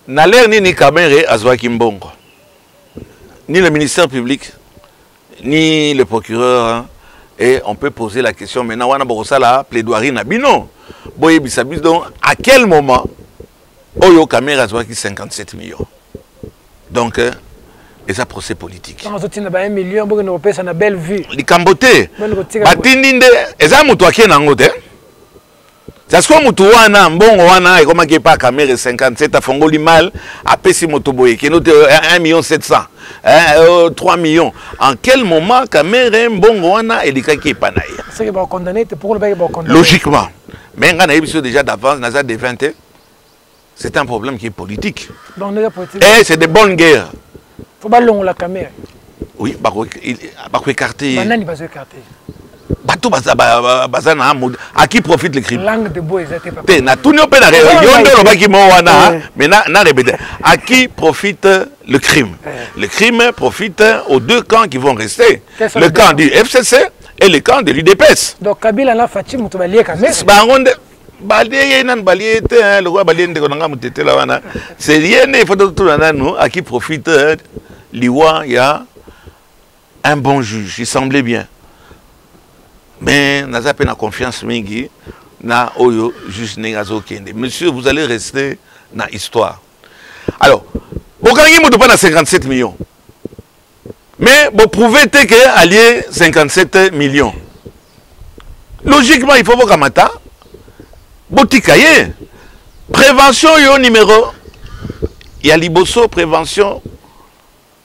Na l'air ni caméra azwa kimbongo. ni le ministère public, ni le procureur, hein, et on peut poser la question maintenant, on a besoin la plaidoirie Nabino. Boye Bissabis, donc, à quel moment, Oyo Caméra a 57 millions. Donc, et ça procès politique. On a 1 million, on a une belle vue. Les Cambotés, Batindinde, et ça, on a un parce que Moutouana, bon, on a comment qui pas caméra 57 à Fongoli mal, à Pessi Motoboy, qui est 1 million 700, 3 millions. En quel moment caméra bon, on a et les cas qui est pas naï? C'est que condamné, pour le bail condamné. Logiquement. Mais on a eu déjà d'avance, on a des 20 ans. C'est un problème qui est politique. Et c'est de bonnes guerres. Il faut pas long la caméra. Oui, il faut écarter. Banane, il faut écarter. À qui profite le crime? Langue de bois, à qui profite le crime? Le crime profite aux deux camps qui vont rester. Le camp du FCC et le camp de l'UDPS. Donc Kabila n'a pas de balier caméra. C'est rien, il faut tout à qui profite l'Iwa, il y a un bon juge, il semblait bien. Mais nous avons pas confiance mingi na oyo juste negazo kende. Monsieur, vous allez rester dans l'histoire. Alors, vous gagnez pas 57 millions. Mais vous prouvez que allié 57 millions. Logiquement, il faut vous kamata. Botikaye. Prévention yo numéro. Il y a liboso prévention.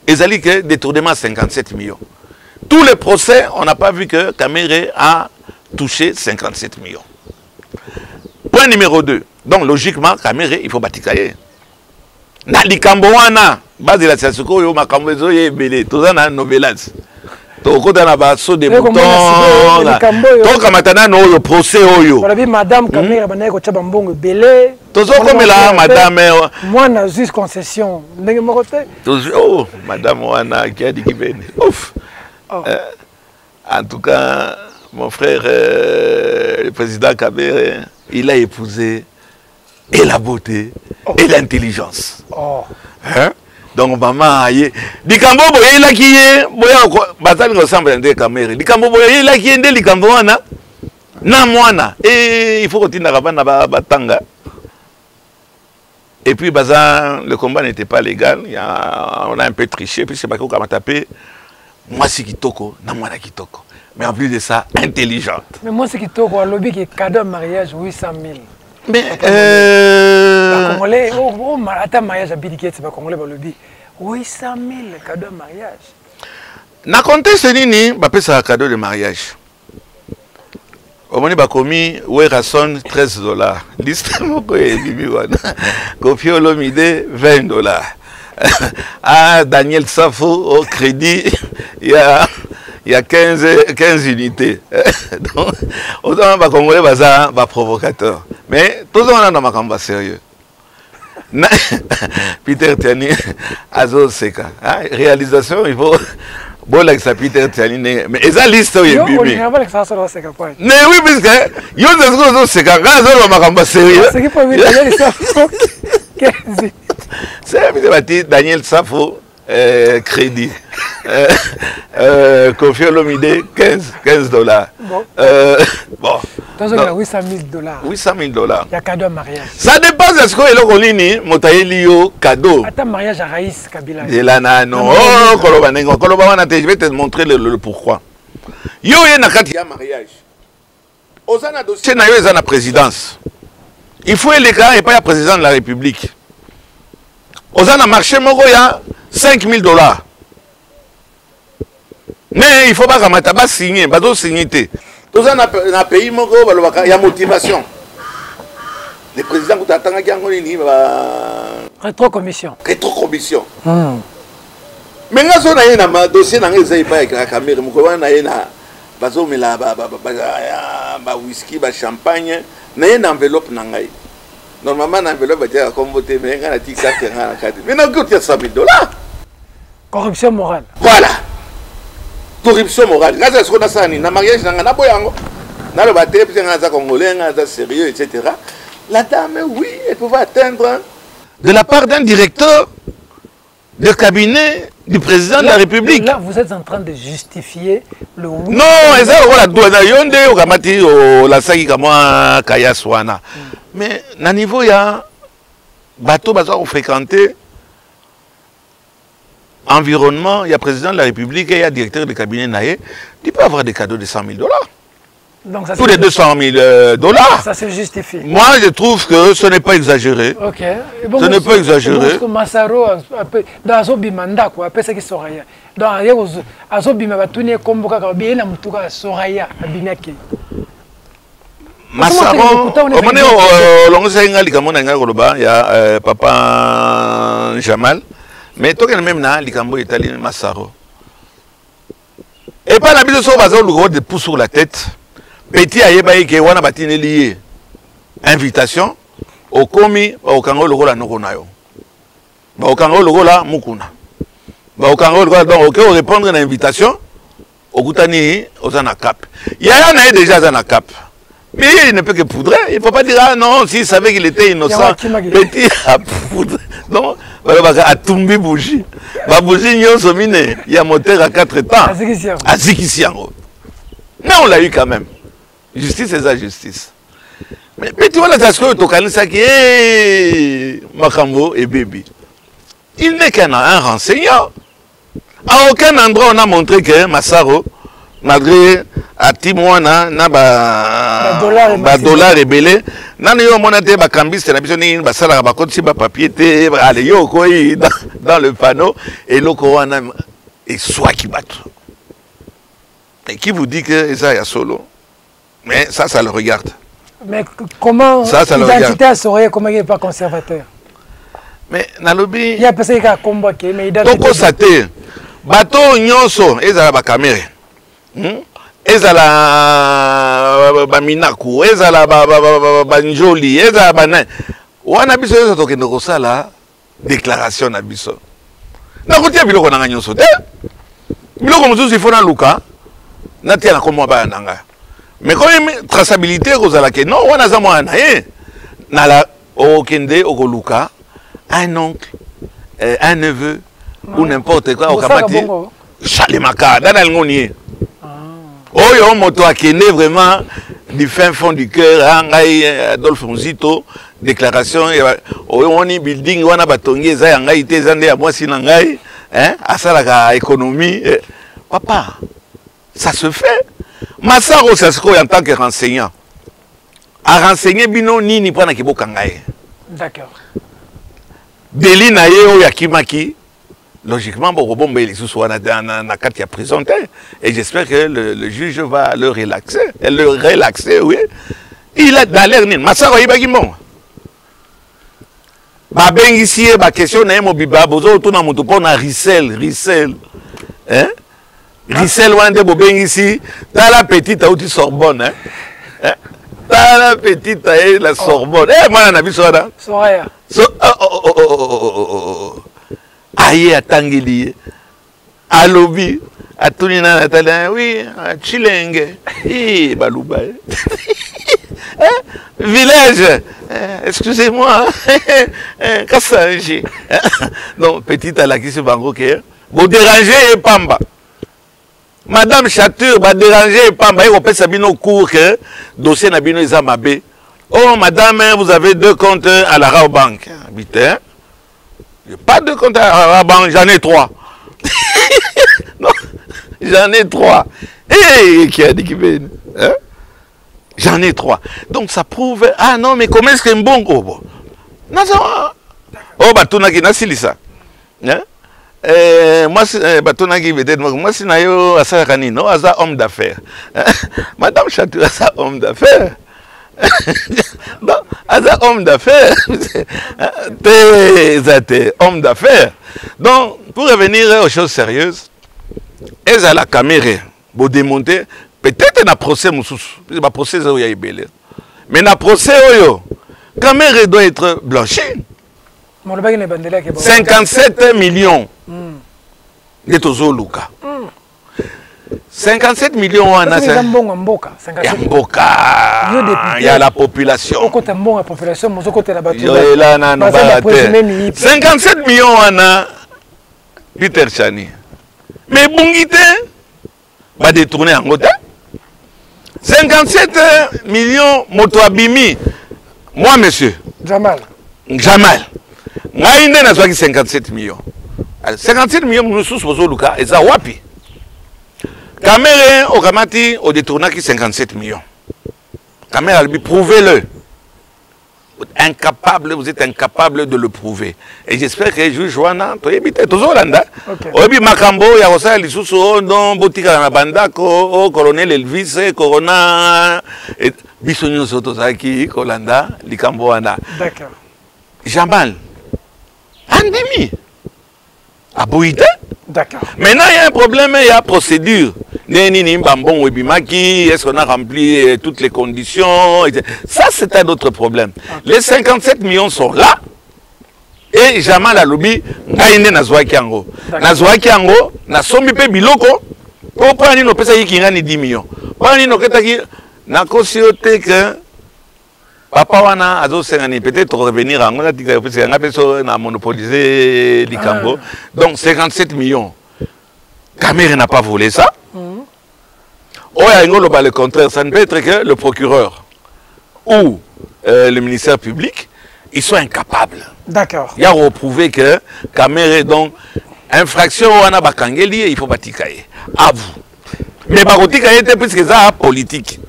Ils allaient que détournement 57 millions. Tous les procès, on n'a pas vu que Kamere a touché 57 millions. Point numéro 2. Donc, logiquement, Kamere, il faut batikaye. Na likamboana, base de la Sasuko, yo makambezo ye belé, tout ça na novelas. To kota na baso de boutons. To kamatana no yo procès oyo. Voilà, madame Kamere banaye ko tshaba mbongo belé. To zo comme la madame. Moi na juste concession. Ndenge moko te. Oh, madame wana qui a dit kibene. Ouf. Oh. En tout cas, mon frère, le président Kabere, il a épousé et la beauté et l'intelligence. Oh. Hein? Donc, maman, il Kambo boye la qui est, boya batali ensemble de Kabere. Di Kambo boye la qui est de Likambo wana, na mwana. Et il faut continuer à batanga. Et puis, le combat n'était pas légal. On a un peu triché, puis c'est pas qu'on a tapé. Moi, c'est Kitoko, non, moi, c'est Kitoko. Mais en plus de ça, intelligente. Mais moi, c'est Kitoko, le lobby qui est cadeau de mariage, 800 000. Mais, Congolais, attends, mariage à Bidiké, c'est pas Congolais, le lobby. 800 000 cadeau de mariage. Na compté, c'est nini, c'est un cadeau de mariage. Au moment où commis, Werason, $13. Liste, Kofi Olomide, $20. Ah, Daniel Safo, au crédit, il y a 15 unités. Donc, autant va Congolais va provocateur. Mais tout le monde a un sérieux. Peter Tiani, Azo Seka. Réalisation, il faut. Bon, là, ça Peter Tiani. Mais ils ont liste où il y a mais oui, parce que il y a des choses Seka. Quand on a sérieux. C'est qui peut Daniel Safo 15. C'est Daniel Safo, crédit. Kofi Olomide, $15. Bon. Bon. Donc, il y a $800 000. $800 000. Il y a cadeau à mariage. Ça dépend de ce qu'il y a Colini, Motaïlio, cadeau. Attends, mariage à Raïs Kabila. De la non. Oh, Kolobanengo. Kolobanengo, je vais te montrer le pourquoi. Yo, il y a un mariage. Osana dossier, il y a une présidence. Il faut les gars et pas le président de la République. Osana marché, il y a $5 000. Mais il faut pas que tu signer, pas signer. Tout ça dans le pays, il y a motivation. Le président qui attend qu'il y ait une rétrocommission. Rétrocommission. Mais quand on a un dossier dans les avec la caméra, on a un whisky, un champagne, on a une enveloppe. Normalement, l'enveloppe est comme voter, mais on a dit ça. Mais non, il y a $100 000. Corruption morale. Voilà. Corruption morale. Grâce à ce qu'on a ça, dans le mariage, dans le bâtiment, dans le Congolais, dans le sérieux, etc. La dame, oui, elle pouvait atteindre de la part d'un directeur de cabinet du président de la République. Là, vous êtes en train de justifier le oui. Non, mais à niveau, il y a bateau fréquenté environnement, il y a président de la République et il y a directeur de cabinet Naé. Tu peux avoir des cadeaux de 100 000 $. Donc ça, tous les 200 000 $. Ça se justifie. Moi, je trouve que ce n'est pas exagéré. Ok. Bon, ce n'est pas exagéré. Massaro, dans Azobimanda, quoi, après ça qui Soraya. Dans Azobima, va tourner comme Boka, bien la Moutoura, Soraya, Abinaki. Massaro, il y a Papa Jamal, mais toi, même là, Likambo italien, Massaro. Et pas la bise de Sauvazo, le gros de pouce sur la tête. Petit ayebaye ke wana batine lié invitation au komi au kango logo la nokonayo ba au kango logo la mukuna ba au kango logo donc OK répondre à l'invitation au kutani ozana cap il y a déjà zana cap mais il ne peut que poudrer il faut pas dire ah non s'il savait qu'il était innocent petit à poudre non voilà a tomber bougie ba bougie nyonso mine il y a moteur à 4 temps azikisiango mais on l'a eu quand même. Justice c'est la justice. Mais tu vois là, tu as dit Makambo et Baby. Il n'est qu'un renseignant. À aucun endroit on a montré que Massaro, malgré à Timouana, n'a pas dollar rebellé, n'a pas monté ba cambiste, n'a pas mis ba sala ba côté ba papier té, allez yo quoi dans le panneau et le Corona et soit qui bat. Et qui vous dit que ça y a solo? Mais ça le regarde. Mais comment l'identité à Soraya, comment il n'est pas conservateur? Mais Nalobi... Il y a personne qui a combattu, mais identité... Donc, constaté, bateau nyonso, ils ont la caméra. Ils ont la minaku, ils ont la njoli, ils ont la banane. Wana biso yo toke ndoko sala déclaration na biso. Na kotia biloko na nyonso te. Biloko mosusu il faut na luka. Na tia na komo ba nanga. Mais quand même, traçabilité, non, on a na la okende okoluka, un oncle, un neveu, ou n'importe quoi, au Kamati, Chalemaka, dans le ngonier. Oh, yo, moto akende vraiment du fin fond du cœur, Adolphe Nzito, déclaration, on y building, on a batongi, zay, ite, zande, à moi, sinangai, hein, à ça la économie. Papa, ça se fait. Massaro Sasko en tant que renseignant a renseigné bino nini pour na kiboka ngai. D'accord. Deli na ye yakimaki logiquement bon bombe les sous na carte ya prison et j'espère que le juge va le relaxer oui. Il a dans l'air nini Massaro yibaki bon. Ba bengisi ba question na mo biba bozo to na moto pona Rissel hein. Rissel wande bobeng ici, t'as la petite à outil Sorbonne, hein? T'as la petite à la Sorbonne. Eh, moi, on a vu ça là. Soraya. Aïe, à Tangili, à Lobi, à Tounina Natalien, oui, à Chilenge, Balouba. Village, excusez-moi, Kassanji. Donc, petite à la qui se bangoque, vous dérangez Pamba. Madame Chature va déranger Pamba et on peut sabino court que dossier nabino est amabé. Oh madame, vous avez 2 comptes à la Raobank. Putain. Pas 2 comptes à la Raobank, j'en ai 3. Non, j'en ai 3. Et qui a dit qu'il veut hein? J'en ai 3. Donc ça prouve ah non mais comment est-ce qu'un bon gros? Non ça. Oh bah tout n'a qui n'a ça. Hein? Moi, moi, si nayo asa kanino, asa homme d'affaires. Madame Chatou, asa homme d'affaires. Asa homme d'affaires. T'es homme d'affaires. Donc, pour revenir aux choses sérieuses, elles à la caméra, pour démonter, peut-être un procès, un procès, mais un procès, la caméra doit être blanchie. 57 millions de Tozo Luka. 57 millions en a. Il y a la population. 57 millions en a. Peter Chani. Mais Bungite, va détourner en côté. 57 millions moto abimi. Moi, monsieur. Jamal. Jamal. Ngaïne n'a pas 57 millions. 57 millions, nous sommes supposés Luka, et ça, wapi. Caméra, au Kamati, au détournant qui 57 millions. Caméra, prouvez-le. Incapable, vous êtes incapable de le prouver. Et j'espère que juge Joana, tu es toujours là. Obi Makambo, il y a aussi les sous-sous, non, Botika Nabanda, colonel Elvis, Corona, et Bissonio Sotosaki, Kolanda, Likamboana. D'accord. Jamal, Andemi, Abouïde. D'accord. Maintenant, il y a un problème, il y a procédure. Est-ce qu'on a rempli toutes les conditions? Ça, c'est un autre problème. Okay. Les 57 millions sont là. Et Jamal Alobi, Ngaïne Nazouakiango. Nazouakiango, Nasomipe Biloko, pour prendre nos pesa qui gagne 10 millions. Prendre nos ketaki, na kosiote que papa wana azo sengani peut-être revenir en ngona tika parce que ngapeso na monopoliser Likambo. Donc 57 millions. Caméra n'a pas volé ça. Oh, le contraire, ça ne peut être que le procureur ou le ministère public, ils sont incapables. D'accord. Il y a reprouvé que Caméra, donc, infraction, on a bakangeli, il faut batikaye. À vous. Mais bakotikaye était plus que ça politique.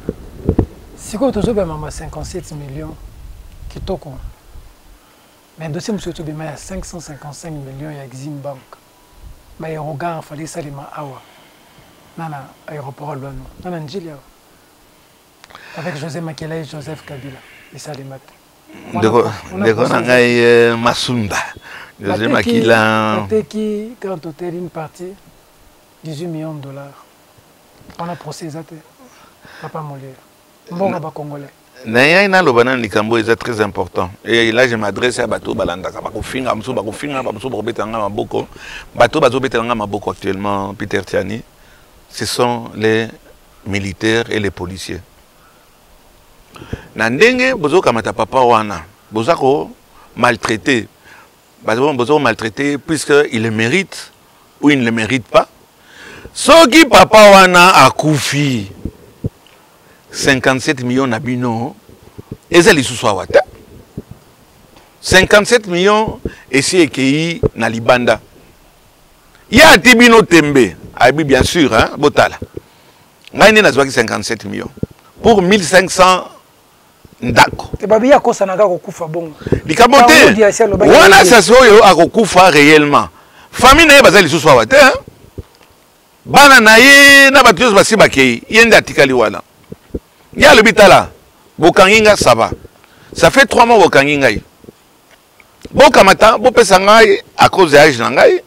C'est quoi, tu as 57 millions qui toko. Mais le dossier, monsieur, tu as 555 millions, il y a Exim Bank. Mais il y a un regard, il fallait ça, les awa. Nana, aéroport Luano. Nana Njilia. Avec José Makela et Joseph Kabila. Et ça, les maths. De Masunda. José Makila. Qui, quand tu as une partie, 18 millions de dollars. On a procédé. Papa Molière. Bon, on va congolais. Naïna Lobanan Likambo est très important. Et là, je m'adresse à Bato Balanda. Bakofinga, Bakofinga, Bakofinga, Maboko. Bato Betanga Maboko actuellement, Peter Tiani. Ce sont les militaires et les policiers. Nandenge, bozo kamata papa wana, bozako maltraité. Bozo maltraité puisqu'il le mérite ou il ne le mérite pas. Ce qui papa wana a koufi 57 millions nabino, et ça les sous-wata. 57 millions et si ekei na libanda. Il y a Tibino Tembe. Ah oui, bien sûr, hein, Botala. Ngaïne n'a 57 millions. Pour 1500 ndako. Et babi ya kosa naga kokufa bon. Likamote. Wana saso yo akokufa réellement. Famille na baza lisusu wate, hein. Bana na ye na batios basi bakei. Yende atikali wana. Ya le bitala. Bokanginga ça va. Ça fait 3 mois bokanginga. Bokamata, bopesanga à cause de l'âge nangai.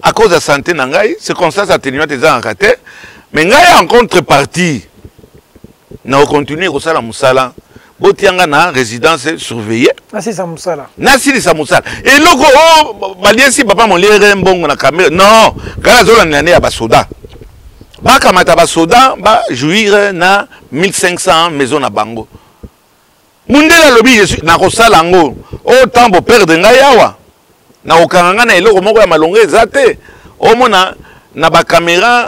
À cause de la santé, c'est comme ça atténuante des en raté. Mais en contrepartie, nous continuons à faire la moussala. Botianga na résidence surveillée. Nasi sa moussala. Nasi sa moussala. Et logo, oh, balien si papa mon lire bon na caméra. Non, quand la l'année à basoda. Ba kamata basoda, ba jouir na 1500 maisons à Bango. Mundela lobby je suis na kosala ngo. Oh tambo perdre ngayawa. Na okanga na eloko moko ya malonga ezate omona na ba caméra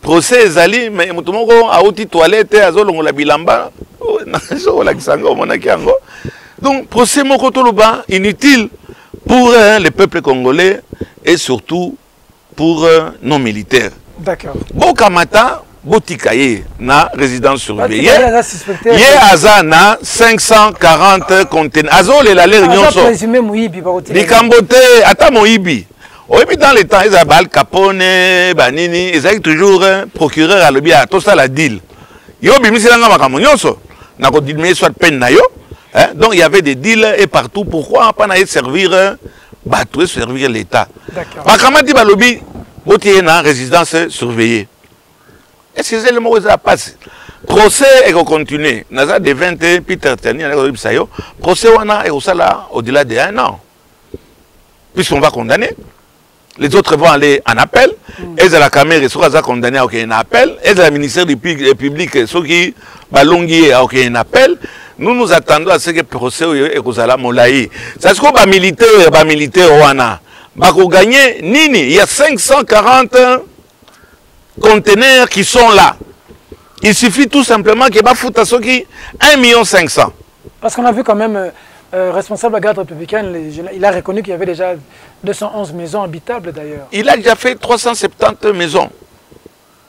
procès ezali mais mutu moko auti toilette azolongola bilamba na so la kisanga omona kiango donc procès moko toloba inutile pour le peuple congolais et surtout pour nos militaires. D'accord. Bokamata botikaye na résidence surveillée. Yé azana 540 conteneurs. Azole la l'air nyonso. Likambote ata moyibi. Oyebi dans les temps ils abal Capone banini ils avaient toujours procureur à l'obia tout ça la deal. Yo bimiselanga makambo nyonso. Na ko diminuer soit peine na yo. Donc il y avait des deals et partout pourquoi pas na servir battre servir l'état. D'accord. Makamati balobi botiye na résidence surveillée. Est-ce que c'est le mot que ça passe? Procès est continué. Naza de 20 ans, Peter Tiani, procès wana est au-delà de 1 an. Puisqu'on va condamner. Les autres vont aller en appel. Et la caméra sera condamnée à un appel. Et le ministère du public, ceux qui balongient à un appel. Nous nous attendons à ce que le procès est au Molaï. C'est ce qu'on va militaire wana. bako gagner nini. Il y a 540 conteneurs qui sont là. Il suffit tout simplement qu'il y ait Soki 1,5 million. Parce qu'on a vu quand même, responsable de la garde républicaine, il a reconnu qu'il y avait déjà 211 maisons habitables d'ailleurs. Il a déjà fait 370 maisons.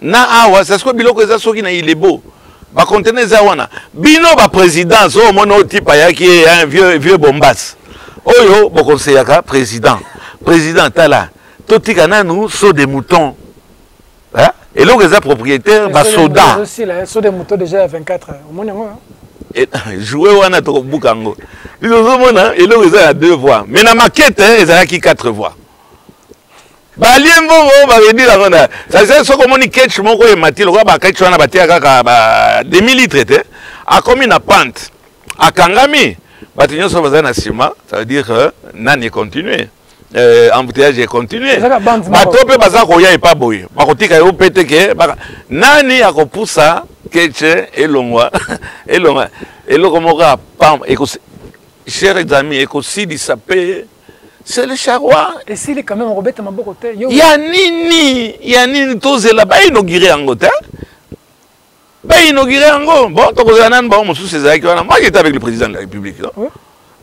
Na awa, c'est ce que biloko eza soki na il est beau. Ba conteneur za wana. Bino ba président, so mono type ya qui est un vieux bombasse. Oyo bo conseillaka président. Président tala. Totika nanu so des moutons. Hein? Et là, les propriétaires, bah, soda. Aussi, là, sur des motos déjà à 24 heures. Jouer ou à Bukango. Et là, ils ont 2 voies. Mais dans la maquette, ils ont 4 voies. Bah, ça c'est ce qu'on dit catch mon ko mati le ba catch wana batia kaka 2000 litres a comme une pente a kangami batinyo so bazana sima ça veut dire nani continuer embouteillage est continué. Bato pe baza koya et pas boye. Bakotika yo pete ke nani akopusa keche elongwa elongwa elokomoka pam eko chers amis eko sidi sapé c'est le charroi. Et s'il est quand même Robert Mabokote. Yanini tozela ba inauguré en Gote. Ba inauguré en Go. Bon, to kozana ba mo sous ces wana. Moi j'étais avec le président de la République.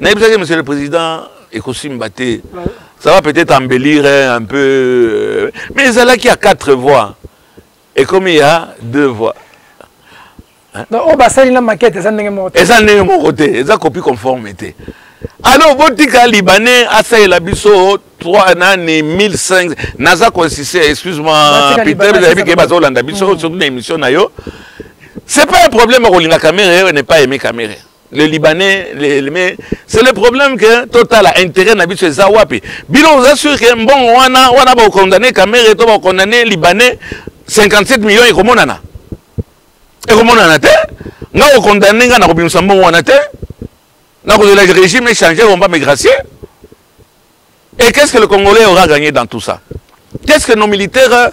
Naïbisa monsieur le président eko simbaté. Ça va peut-être embellir un peu. Mais il y a qui a 4 voies. Et comme il y a 2 voies. Donc, on va salir la maquette. Et ça n'est mon côté. Et ça copie conformité. Alors, Botika Libanais a saillé la biso 3 années 1500. Naza consisté, excuse-moi, Peter, vous avez vu que Bazo Landa biso sur une émission. C'est pas un problème au Linga Caméra, on n'est pas aimé Caméra. Le Libanais, c'est le problème que Total a intérêt à ce Zawapi. Bilo vous assure que bon, on a condamné Caméra et on a condamné Libanais 57 millions et comment on a. Et comment on a été? On a condamné on a Robinson on a été. Le régime est changé, on va migracier. Et qu'est-ce que le Congolais aura gagné dans tout ça? Qu'est-ce que nos militaires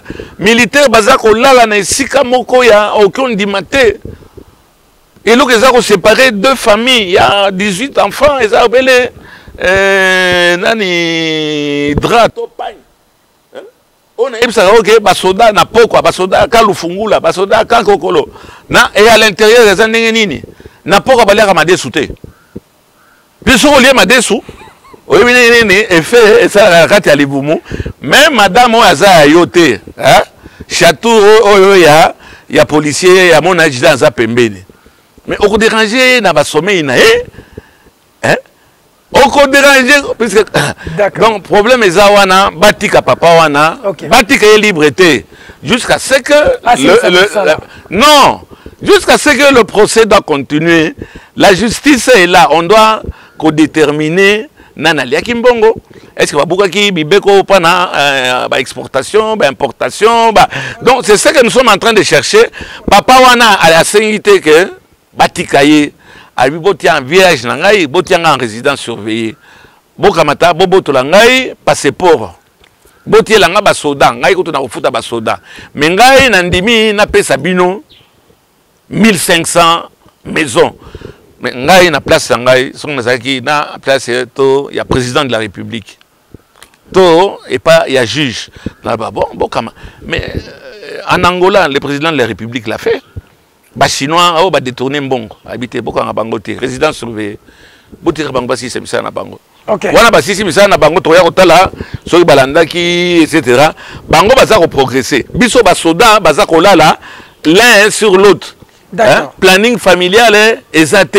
Bazako Lala Sika Moko ya aucun dimaté? Et donc, ils ont séparé 2 familles. Il y a 18 enfants. Ils ont appelé Nani Drato Pagne. On a dit que Basoda na pokwa, Basoda Kalufungula, Basoda Kankokolo. Et à l'intérieur, ils ont dit na pokwa balera madesouté. Puis sur le lieu madesou, oui, effet, ça a raté à l'Iboumu. Même madame Oaza a yoté. Château, il y a policier, il y a mon adjudant à Pembeni. Mais on peut déranger dans le sommeil, on peut déranger, puisque donc problème est zawana, batika papa wana, batika est liberté, jusqu'à ce que non, jusqu'à ce que le procès doit continuer, la justice est là, on doit déterminer nanalia kimbongo. Est-ce que va qui bibeko pana exportation, importation, donc c'est ce que nous sommes en train de chercher. Papa wana a la sécurité que batikaye a lui botia en vierge nangai, botia en résidence surveillée. Bokamata boboto langai passeport. Botia langa ba soda, ngai ko to na kofuta ba soda. Mais ngai nandimi na pesa bino 1500 maisons. Mais ngai na place ngai, son nazaki na place to il y a président de la République. To et pas il y a juge. Là-bas bon kama. Mais en Angola, le président de la République l'a fait. Les Chinois ont détourné Mbongo, habité beaucoup en Bangoté, résidence surveillée. Boutir Bango, si c'est ça na Bango. Ok. Voilà, si c'est ça na Bango, Toya Otala, Soy Balandaki, etc. Bango va progresser. Biso Basoda, Bazako Lala, l'un sur l'autre. Planning familial exact.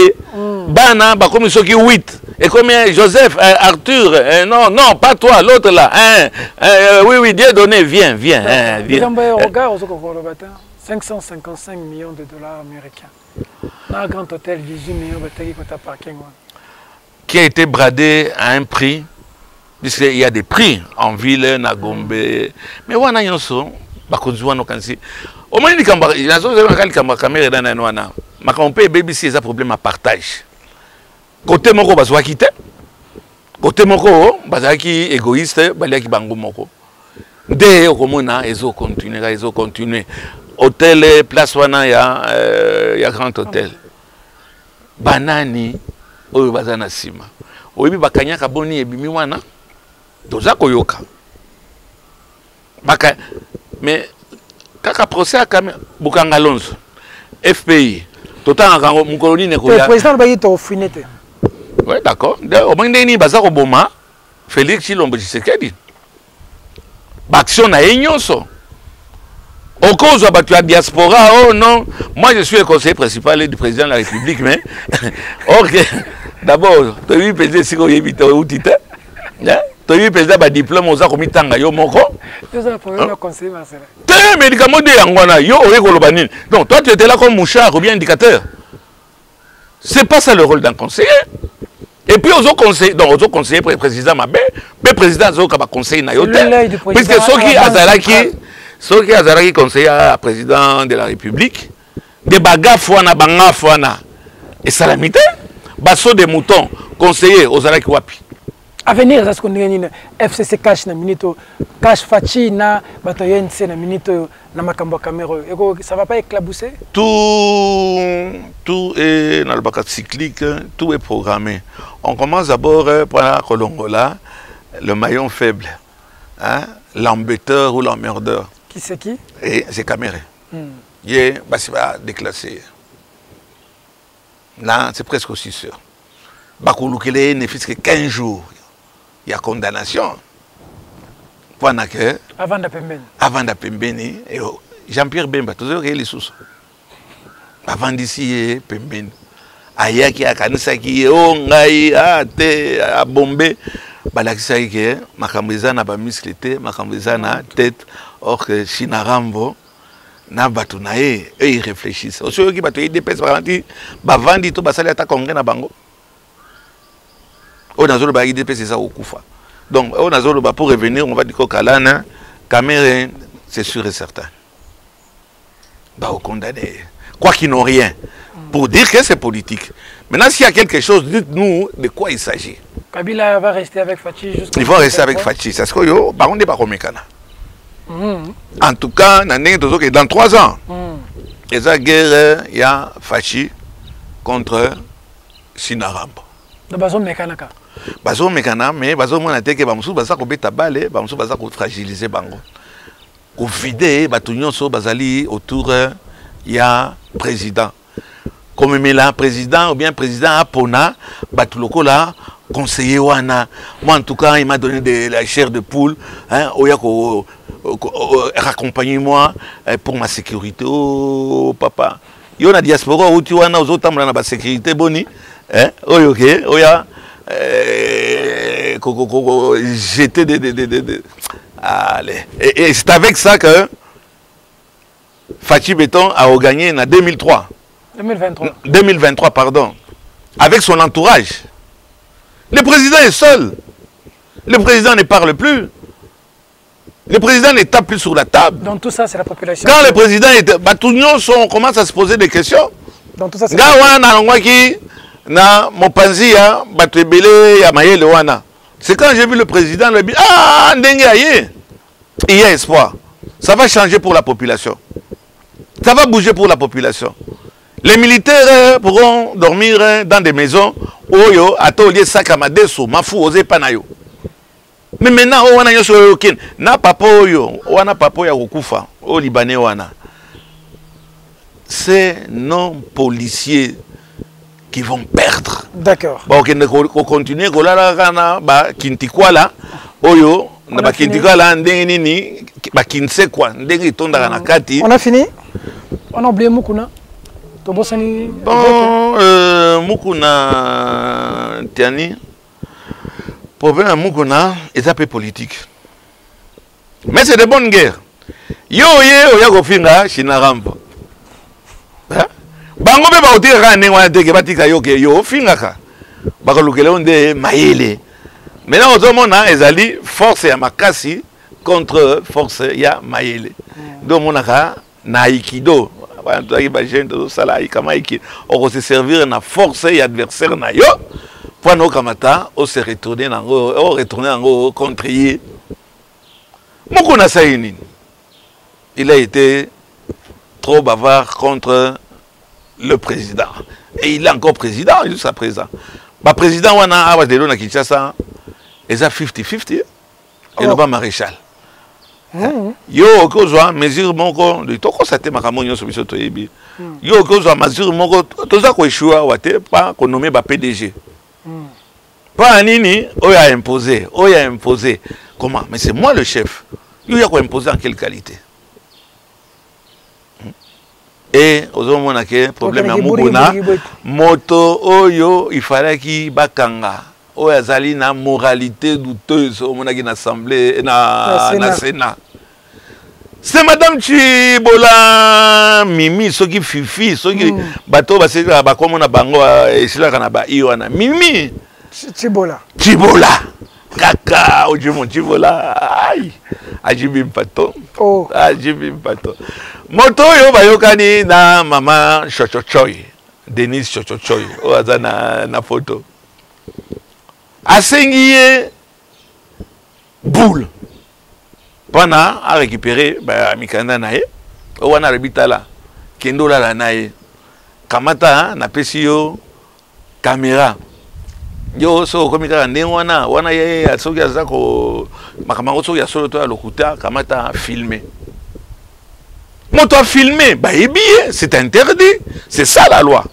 Bana, comme ceux qui 8. Et comme Joseph, Arthur, non, pas toi, l'autre là. Oui, Dieu donné, viens. 555 millions de dollars américains. Dans un grand hôtel, 18 millions de parking. Qui a été bradé à un prix, puisqu'il y a des prix en ville, Nagombe. Mais on a un son, au moins, il y a un caméra dans la mais quand on peut BBC, c'est un problème à partage. Côté moko, bazo quitté. Côté moko, bazo qui égoïste, balia qui bango moko. Dès au moment, ils ont continué. Hôtel, place wana ya grand hôtel. Banani, oyo bazana sima. Oyebi bakanya kaboni ebimi wana. toza koyoka baka mais kaka procès à Bokanga Lonzo FPI totanga kango mukoloni ne koya le président ba yito finete. Oui, d'accord. Au moins ni bazar Obama Félix Chilombo Tshisekedi action na enyonso au cause de la diaspora. Oh non, moi je suis le conseiller principal du président de la République, mais ok, d'abord tu as vu président si tu es où tu es. Tu as vu président ba diplôme aux akomi tanga yo moko. Tu as le conseiller Marcel. T'es médicament de yangwana yo oyekolobanine. Donc toi tu étais là comme mouchard ou bien indicateur. C'est pas ça le rôle d'un conseiller. Et puis aux autres conseillers, donc aux autres conseillers président Mabé, mais président Zoka va conseiller Nayote. Puisque ceux qui Azaraki conseiller à président de la République, des bagarres fouana banga fouana et salamité, basso des moutons conseiller aux Azaraki wapi. À venir, ça ce qu'on dit, FCC cash na minito, cash fachi na bataillon c'est na minito na makambo caméra. Ça va pas éclabousser? Tout est dans le bac cyclique, tout est programmé. On commence d'abord par Kolongola, le maillon faible, hein? L'embêteur ou l'emmerdeur. Qui c'est qui? Et c'est Caméré. Il va déclasser. Là, c'est presque aussi sûr. Bakouloukele ne fait que 15 jours. Il y a condamnation. Avant d'Apembeni. Avant d'Apembeni. Jean-Pierre Bemba, tu sais les sous. Avant d'ici, Pembeni. Ayaki, Akanisaki, Ongaï, Ate, à Bombay. Balakisaki ke makambriza na ba musclete makambriza na tête or que Chinarambo na batu na eux ils réfléchissent aussi qui batu IDPS par exemple ba vandi to basali ata congrès na bango on a zolo ba IDPS c'est ça au kufa donc on a zolo ba pour revenir on va dire que Kalana Cameroun c'est sûr et certain bah au condamné quoi qu'ils n'ont rien pour dire que c'est politique. Maintenant s'il y a quelque chose dites-nous de quoi il s'agit. Kabila va rester avec Fachi jusqu'à... Il va rester avec Fachi. C'est ce que yo, on n'est pas comme Mekana. En tout cas, dans 3 ans, il y a une guerre, il y a Fachi contre Sinarambo. De Bazo Mekana. Bazo Mekana, mais Bazo Monate, qui va nous faire balle, va nous fragiliser Bango. Au vide, Batunion so Bazali autour, il y a président. Comme Mela président ou bien président Apona, Batuloko là. Conseiller Wana, moi en tout cas il m'a donné de la chair de poule, hein, raccompagnez-moi pour ma sécurité. Oh papa, il y a une diaspora où tu as aux autres dans la sécurité boni, hein, ok, oya, j'étais allez, et c'est avec ça que Fachi Béton a gagné en 2023 pardon, avec son entourage. Le président est seul. Le président ne parle plus. Le président ne tape plus sur la table. Dans tout ça, c'est la population. Quand le président est... on commence à se poser des questions. Dans tout ça, c'est c'est quand j'ai vu le président, le dit, ah, il y a espoir. Ça va changer pour la population. Ça va bouger pour la population. Les militaires pourront dormir dans des maisons. Oyo, atelier sakamadeso, mafu ose panayo. Mais maintenant, on a sur le na papa oyo, on a papa ya kufa, au Libanais wana. C'est nos policiers qui vont perdre. D'accord. Bon, on continue, on a ba kintikwala, oyo, na ba kintikwala ndenge nini, ba kinse kwa, ndenge itonda na kati. On a fini? On a oublié Mukuna. Bon, Mukuna Tiani, problème à Mukuna est un peu politique. Mais c'est de bonnes guerres. Yo, oya finga Chinarambo. Bango be ba otira ne wana teke batika yo finga ka. Ba kolukele onde maele. Maintenant ozomona ezali force ya makasi contre force ya maele. Donc monaka na aikido. On se servir na force et adversaire na yo pour nous kamata on se retourner nango on retourner nango contre lui. Mukuna Saini il a été trop bavard contre le président et il est encore président jusqu'à présent. Ba président wana awa de na Kinshasa est à 50-50. et le bas maréchal. Yo okozwa mesure moko de toko sate makamonyo so biso toyebi. Yo okozwa mesure moko toza ko échouer wate pas ko nommer ba PDG. Pas nini oya imposer, oya imposer. Comment? Mais c'est moi le chef. Yo ya ko imposer en quelle qualité? Et ozomona ke problème ya mukuna moto oyo il fallait ki bakanga. Oyo azali na moralité douteuse au monaki na assemblée na Sénat. C'est madame Chibola Mimi soki fifi soki bato baseka bakoma na bango esilaka na ba iwana Mimi Chibola kaka ojimo Chibola ai ajibi pato ajibi pato moto yo bayokani na mama Chochochoy Denise Chochochoy o azana na photo asengiye boule Pana a récupéré mikanda nae wana rebitala kendo la nae kamata na pesi yo caméra yo so komika ndenge wana ye asoki azako makamako so ya solo to ya lokuta kamata filmer moto a filmé c'est interdit, c'est ça la loi.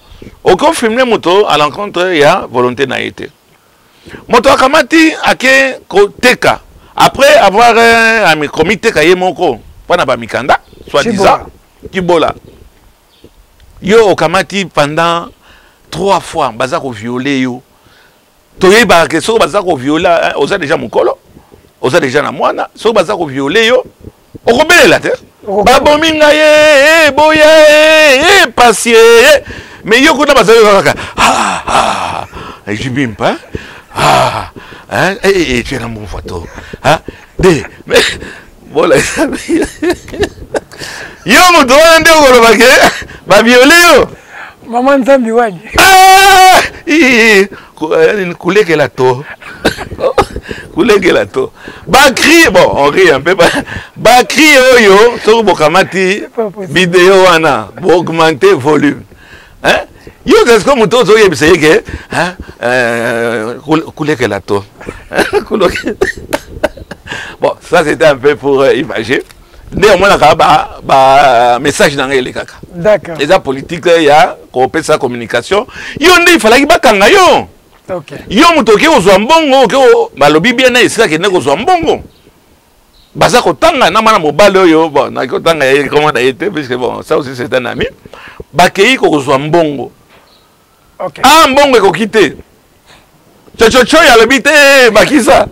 Aucun filmer moto à l'encontre il y a volonté n'a été moto a kamati ake koteka. Après avoir un comité kaye moko, pana ba mikanda, soi-disant, Chibola. Yo okamati pendant 3 fois, bazako violé yo. Toye ba ke so bazako violé, oza déjà mukolo, oza déjà na mwana, so bazako violé yo. Okobele la terre. Babominga ye, boye, passier. Mais yo kuna bazako kaka. Jibim pas. Hein? Et tu es dans mon photo. Hein? Mais voilà. Yo, mon doigt, on est va violer. Maman Nzambi wani. Ah! Coulé que la to. Coulé que la to. Bakri, bon, on rit un peu. Bakri, yo, sur Bokamati, vidéo, ana, pour augmenter volume. Hein? Yo, qu'est-ce que mon tour, c'est que, hein, couler que la tour. Bon, ça c'était un peu pour imaginer. Néanmoins, il message dans les caca. D'accord. Les politiques, il y a sa communication. Yo, il fallait qu'il y ait yo. Ok. Yo, mutoke au Zambongo, que le bien est ça qui n'est qu'au Zambongo. Baza kotanga na mana mobile yo bon na kotanga comment a été parce que bon ça aussi c'est un ami. Bakei ko Zambongo. OK. Ah mbongo ko quitter. Chochocho ya lebite bakisa.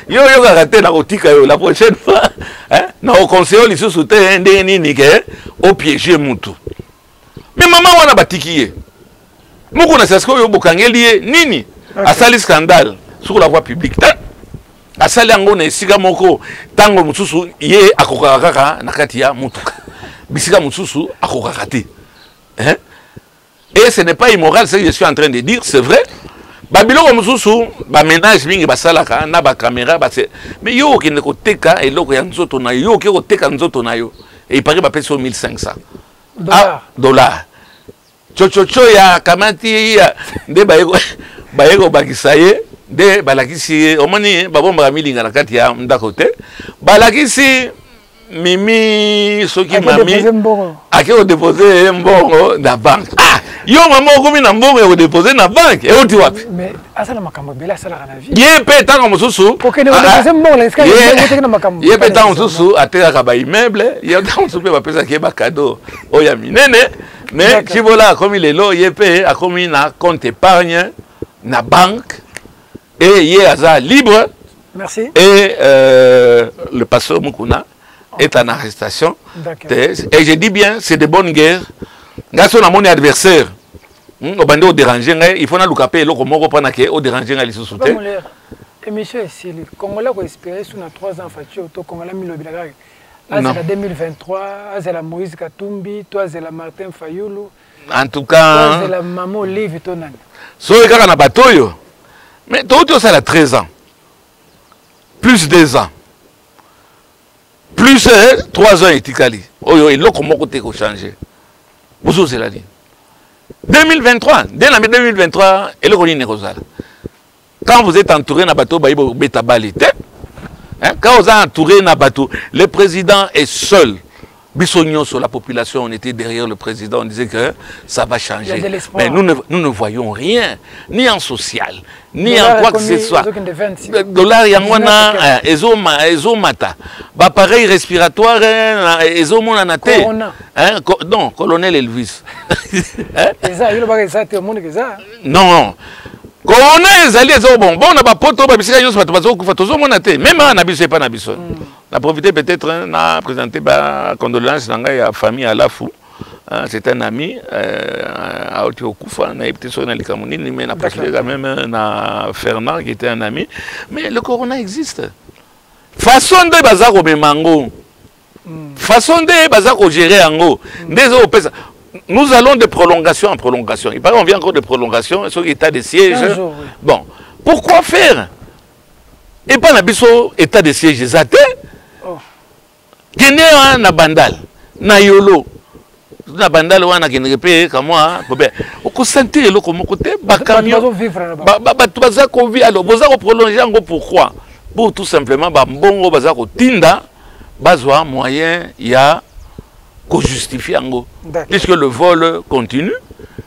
Yo ka raté na kotika yo la prochaine fois hein na au conseil lisusu te ndeni ni ke au piéger mutu. Mais maman wana batikiye. Muko na sasko yo bokangeli nini? Asali scandale sur la voie publique. Asali yango na esika moko tango mususu ye akokaka kaka na kati ya mutuka. Bisika mususu akokaka te. Hein? Et ce n'est pas immoral ce que je suis en train de dire, c'est vrai. Babiloko mususu ba ménage mingi basalaka na ba caméra ba mais yo ki ne ko teka eloko ya nzoto na yo ki ko teka nzoto na yo et il paraît ba peso 1500 dollars. Chochocho ya kamati ya nde ba yego bakisaye de balakisi omoni babomba milinga na kati ya ndako te balakisi mimi soki mami ake o déposer mbongo na banque ah yo mama okomi na mbongo ya ko déposer na banque e oti wapi mais asala makambo bela sala kana vie ye pe tango mususu pour que ne déposer mbongo la escale ye na makambo ye pe tango mususu ateka ba immeuble ye tango mususu pe ba pesa ke ba cadeau oya minene mais Chibola comme il est là ye pe akomi na compte épargne na banque et il est libre. Merci. Et le pasteur Mukuna est en arrestation. Et je dis bien, c'est de bonnes guerres. Grâce à mon adversaire, au bandit au déranger, il faut nous caper l'eau comme on reprend au déranger à l'issue. Et monsieur, si le Congolais a espéré sur 3 ans, au Congolais a mis le bilan. C'est la 2023, c'est la Moïse Katumbi, toi c'est la Martin Fayoulou. En tout cas, toi c'est la maman Olive Tonan. So il y a un bateau. Mais tout ça a 13 ans. Plus 2 ans. Plus 3 ans et Tikali. Oh, il y a comment côté qu'on change. Vous c'est la ligne. 2023, dès l'année 2023, il y a une Quand vous êtes entouré d'un bateau, vous êtes balité. Quand on a entouré Nabatou, le président est seul. Bissognon sur la population, on était derrière le président, on disait que ça va changer. Mais nous ne voyons rien, ni en social, ni en quoi que ce soit. Le dollar, il y a un ezomata. Appareil respiratoire, ezomonanate. Non, colonel Elvis. Non. Corona ezali bon bon na ba poto ba bisika nyonso bato bazokufa tozomona te même na biso pas na biso na profiter peut-être na présenter ba condoléances na ngai ya famille à la fou c'est un ami a okufa na epité sur na likamuni mais na profiter quand même na Fernand qui était un ami mais le corona existe façon de bazako memango façon de bazako gérer ango ndezo pesa. Nous allons de prolongation en prolongation. Il paraît qu'on vient encore de prolongation sur l'état de siège. Jour, oui. Bon, pourquoi faire? Et pas l'habisso état de siège zate. Guinée na bandal, na yolo, na bandal ou na guinée payé comme moi. Au consentir le comme côté, bas camion, bas tu vas qu'on vit alors, vous allez prolonger en gros pourquoi? Pour tout simplement, bah bon, vous allez tinda, basoir moyen, il y a qu'on justifie en gros. Puisque le vol continue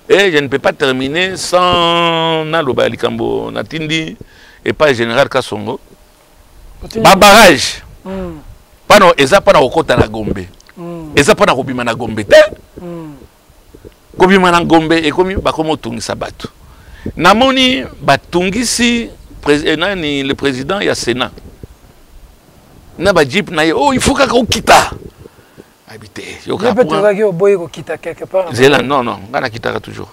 et je ne peux pas terminer sans Naloba Likambo Natindi et pas Général Kassongo. Barrage. Pas non, ils n'ont pas de la Gombe. Ils n'ont pas de la Gombe. Kobimana Gombe et comme Bakomotungi Sabato. Namoni Batungisi, le président, il y a Sénat. Naba Jeep, oh, il faut qu'on quitte. Habité. Non, non, on a quitté toujours.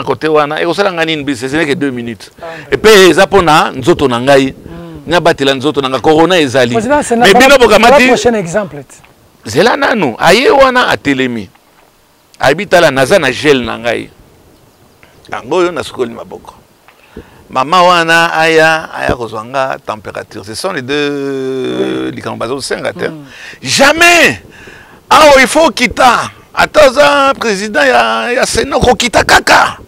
Côté wana, et on s'est engagé, ce n'est que 2 minutes. Et puis, Zapona, nous autres, on a battu nous autres, on a corona et Zali. Mais bien, le prochain exemple. Zela nanu, aye wana a Télémi. Habita la Nazana gel nangai. Angoyo na skoli maboko. Mama wana aya kozwanga température. Ce sont les deux likambazo 5 à terre. Jamais. Ah il faut quitter. Attends président il y a Sénat ko quitter kaka.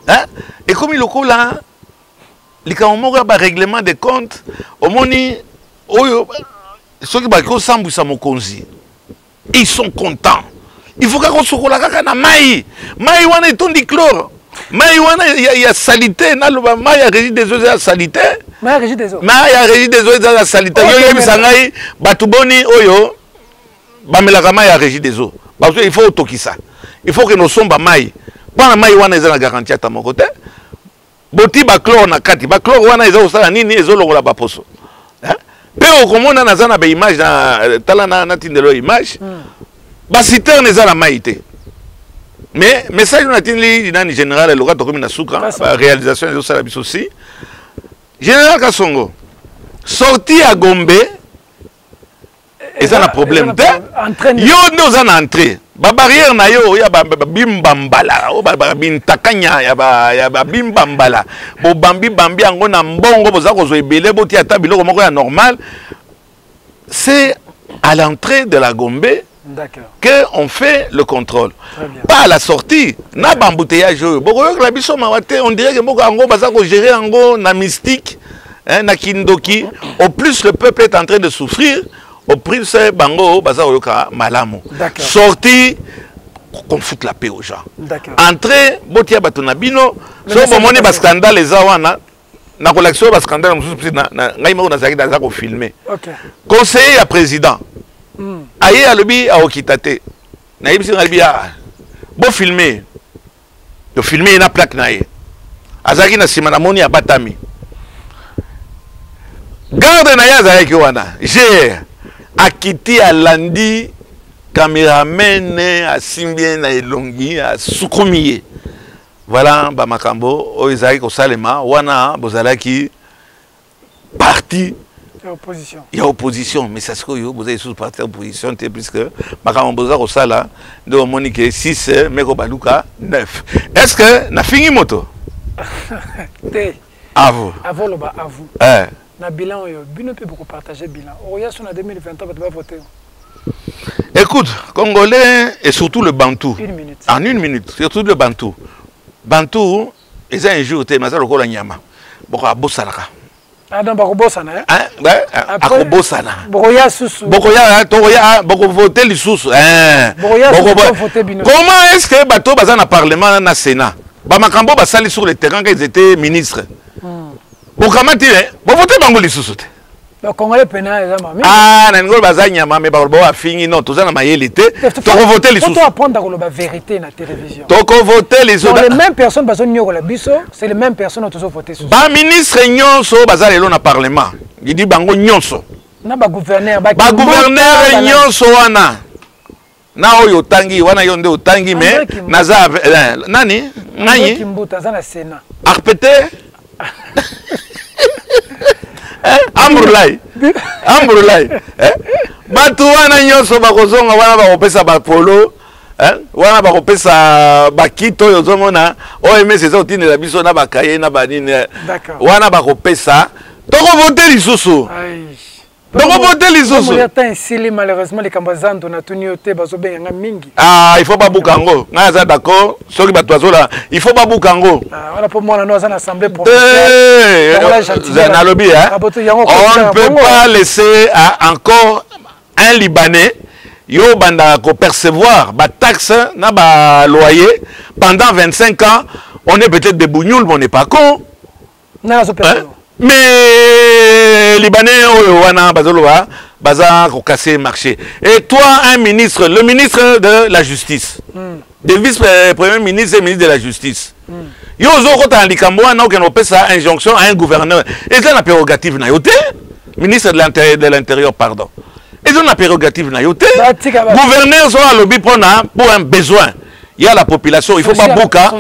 Hein? Et comme il est là likambo ba règlement de compte au moni oyo ceux qui ba ko sambwisa mokonzi. Ils sont contents. Il faut qu'on se colle kaka na mai. Mai wana etondi chlore. Il y a salité, il y a régime des eaux, il y a salité. Il y a régime des eaux, il y a salité. Il faut autoquer ça. Il faut que nous sommes maï. Pendant maï, on a la garantie à mon côté. Boti baclore na kati. Baclore, on a les eaux, ça nini, les eaux, on a pas poso. Pero comme on a na image, talana na tindelo image. Basiter n'est pas la maïté. Mais message on a tenu dans le général le gars comme na soukra la réalisation de ça aussi général Kassongo sorti à Gombe et ça un problème yo nous en entrée ba barrière na yo ya ba bimbambala o ba bintakanya ya ba bimbambala bo bambi ango na mbongo boza ko zo ebele boti ata biloko moko ya normal c'est à l'entrée de la Gombe qu'on fait le contrôle. Pas à la sortie. Na bambouteillage. On dirait que on gérer na mystique, na kindoki. Au plus le peuple est en train de souffrir, au plus bango malamu. Sortie, qu'on foute la paix aux gens. Entrée, botia batonabino. So bomoni ba scandale les awana. Na collection ba scandale na ngaimo na zakida zako filmer. Conseiller à président. Aïe à l'obi à Okitate. Naïb si Nalbi a beau filmer. De filmer une plaque naïe. Azaki na simanamoni à Batami. Garde naïa Zaki wana. J'ai Akiti à Landi, caméraman à Simbien à Elongi à Soukoumie. Voilà, Bamakambo, Oizaki Kosalema, Wana, Bozalaki, parti. Il y a opposition, mais ça se trouve, vous avez sous parti opposition, puisque Makamboza Rosala, de Monique 6, Meko Baluka 9. Est-ce que na fini moto? À vous. À vous. Na bilan, Bino peut beaucoup partager bilan. Oya sur 2020, vous devez voter. Écoute, Congolais et surtout le Bantou. 1 minute. En 1 minute, surtout le Bantou. Bantou, ils ont un jour, ils ont un Nyama. Boko Bosalaka. Ah non, Bakobosana. Akobosana. Bokoya Susu. Boko voter les sous. Comment est-ce que bateau bazan na parlement na Sénat? Bamakambo basali sur le terrain quand ils étaient ministres. Bokamati bo voter bango les sous. Le Congolais pénal, Nangol bazanya mais ba fini non, tous na mayelité. To voter les sous. Faut apprendre la vérité na télévision. To voter les sous. Les mêmes personnes bazo nyoko la biso, c'est les mêmes personnes qui ont voté sous. Ba ministre nyonso bazalelo na parlement. Il dit bango nyonso. Na ba gouverneur nyonso wana. Na oyo tangi wana yonde otangi mais naza nani? Nani? Kimbuta za na Sénat. Arpete? Ambrulai. Batu wana nyonso bakozonga wana bakopesa bapolo, wana bakopesa bakito yo zomona OMS eza otindela biso na bakaye na banini. Wana bakopesa toko voter lisusu. Donc on vote les autres. Malheureusement les Cambazans on a tenu au thé bazobenga mingi. Ah, il faut pas boukango. Na za d'accord, soki batozo là, il faut pas boukango. Ah, voilà pour moi na nous en assemblée provinciale. Na lobby hein. On ne peut pas laisser encore un Libanais yo banda ko percevoir ba taxe na ba loyer pendant 25 ans, on est peut-être des bougnoul mais on n'est pas con. Na zo mais Libanais, baza ko casser marché. Et toi, un ministre, le ministre de la Justice, le vice-premier ministre et ministre de la Justice. Yo zo kota likambo na okeno pesa injonction à un gouverneur. Et c'est la prérogative na yote, ministre de l'Intérieur, pardon. Et c'est la prérogative na yote. Gouverneur soit lobby pour un besoin. Il y a la population, il faut pas bouca.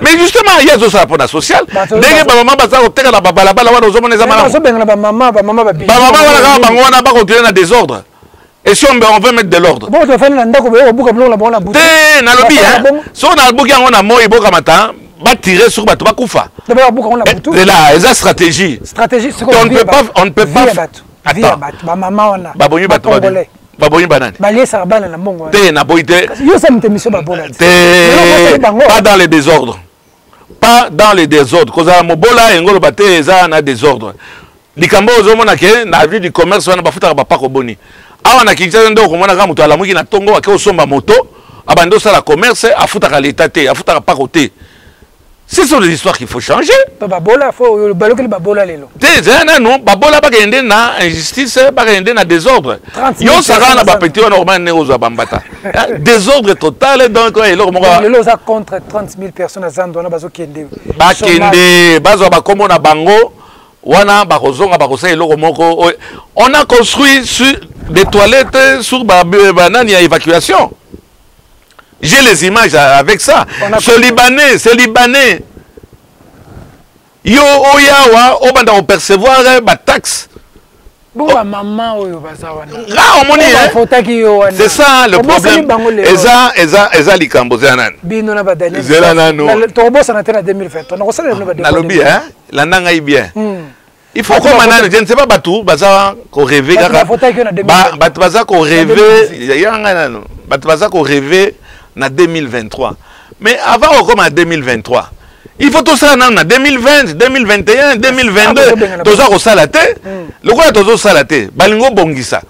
Mais justement, il y a ça pour la sociale. Dès que maman va au terrain, maman continuer dans désordre. Et si on veut mettre de l'ordre. Si on a le bouquin, on a mot et bouquin matin, va tirer sur Batou Bakoufa. C'est là, c'est la stratégie. On ne peut pas. Attends. Baboyi banane. Pas dans les désordres. Pas dans les désordres. Cause à Mobola et Ngolo Baté, ça na désordre. Likambo ozomona ke na vie du commerce wana bafuta ba pa ko boni. Awa na kinza ndo ko mona ka mutu ala muki na tongo ake osomba moto, abando ça la commerce afuta ka l'état té, afuta pa côté. Ce sont des histoires qu'il faut changer. Babola faut balokel babola lelo. Non, babola ba kende na injustice, ba kende na désordre. Yo sara na ba petit normal ne ozo bambata. Désordre total donc lelo moko. Lelo za contre 30 000 personnes azando na bazo kende. Ba kende bazo ba komo na bango wana ba kozonga ba kosa lelo moko. On a construit sur des toilettes sur banane ya évacuation. J'ai les images avec ça. Ce Libanais, c'est Libanais. Yo oyawa obanda on percevoir ba taxe. C'est ça le problème. Eza likambo zenan. Bino na badani. Zelanano. Tobo sana tena 2020. On resala le na lobby hein. La nanga bien. Il faut qu'on manane, je ne sais pas batou, baza ko rêver kaka. Bat baza ko rêver, bat baza ko rêver na 2023. Mais avant comme en 2023. Il faut tout ça en 2020, 2021, 2022. Tout ça au salaté. Le quoi tout ça salaté. Balingo bongisa.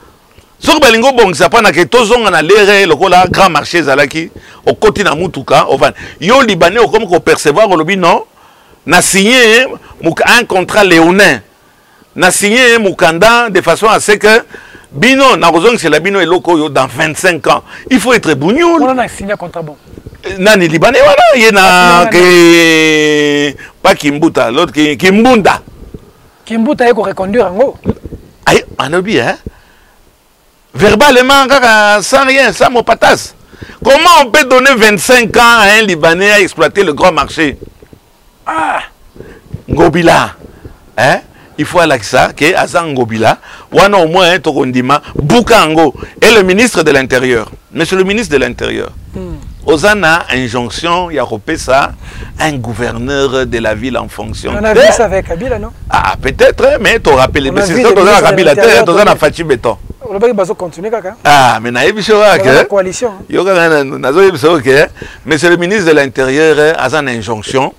Sur balingo bongisa pendant que tout ça on a l'air le quoi grand marché zalaki au côté na mutuka au van. Yo Libanais au comme qu'on percevoir au lobby non. Na signé un contrat léonin. Na signé mukanda de façon à ce que Bino, na kozong c'est la Bino et loko dans 25 ans. Il faut être bougnoul. On a signé un contrat bon. Nani Libanais voilà, il y a que pas Kimbuta, l'autre qui Kimbunda. Kimbuta est qu'on reconduire en haut. Aïe, on a oublié hein. Verbalement sans rien, sans mot patas. Comment on peut donner 25 ans à un Libanais à exploiter le grand marché? Ah, Ngobila. Hein? Il faut aller ça, que Azan Ngobila, ou au moins Tokondima, Boukango, et le ministre de l'Intérieur. Monsieur le ministre de l'Intérieur, Ozana injonction, il y a ça, un gouverneur de la ville en fonction. On a vu ça avec Kabila, non? Ah, peut-être, mais tu rappelles, mais c'est ça, tu as Kabila, tu as Fatih Béton. On va continuer, Kaka. Ah, mais naïf, je vois que. La coalition. Monsieur le ministre de l'Intérieur, Azan injonction.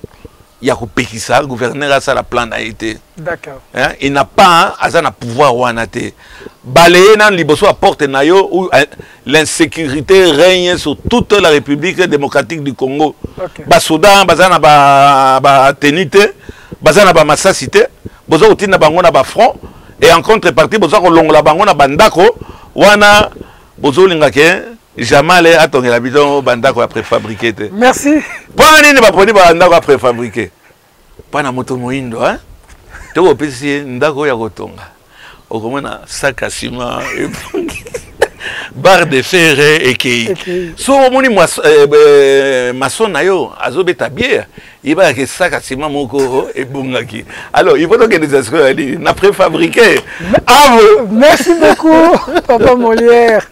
il y a Pekissa, gouverneur à ça la plan a été. D'accord. Hein? Il n'a pas un pouvoir ouanate. Balayer dans liboso à porte nayo où l'insécurité règne sur toute la République démocratique du Congo. Ba Soudan, bazana ba tenite, bazana ba massacité, bozo utina bango na ba front et en contrepartie bozo ko longola bango na bandako wana bozo lingake jamais attendre la bidon bandako a préfabriqué. Merci. Pas ni ba poni bandako a préfabriqué. Pas na moto moindo hein. To opesi ndako ya kotonga. Au moins sac à ciment barre de fer et qui so moni maçon na yo azobeta bière il va que sac à ciment moko et bungaki alors il faut donc que des escrocs na préfabriqué merci beaucoup Papa Molière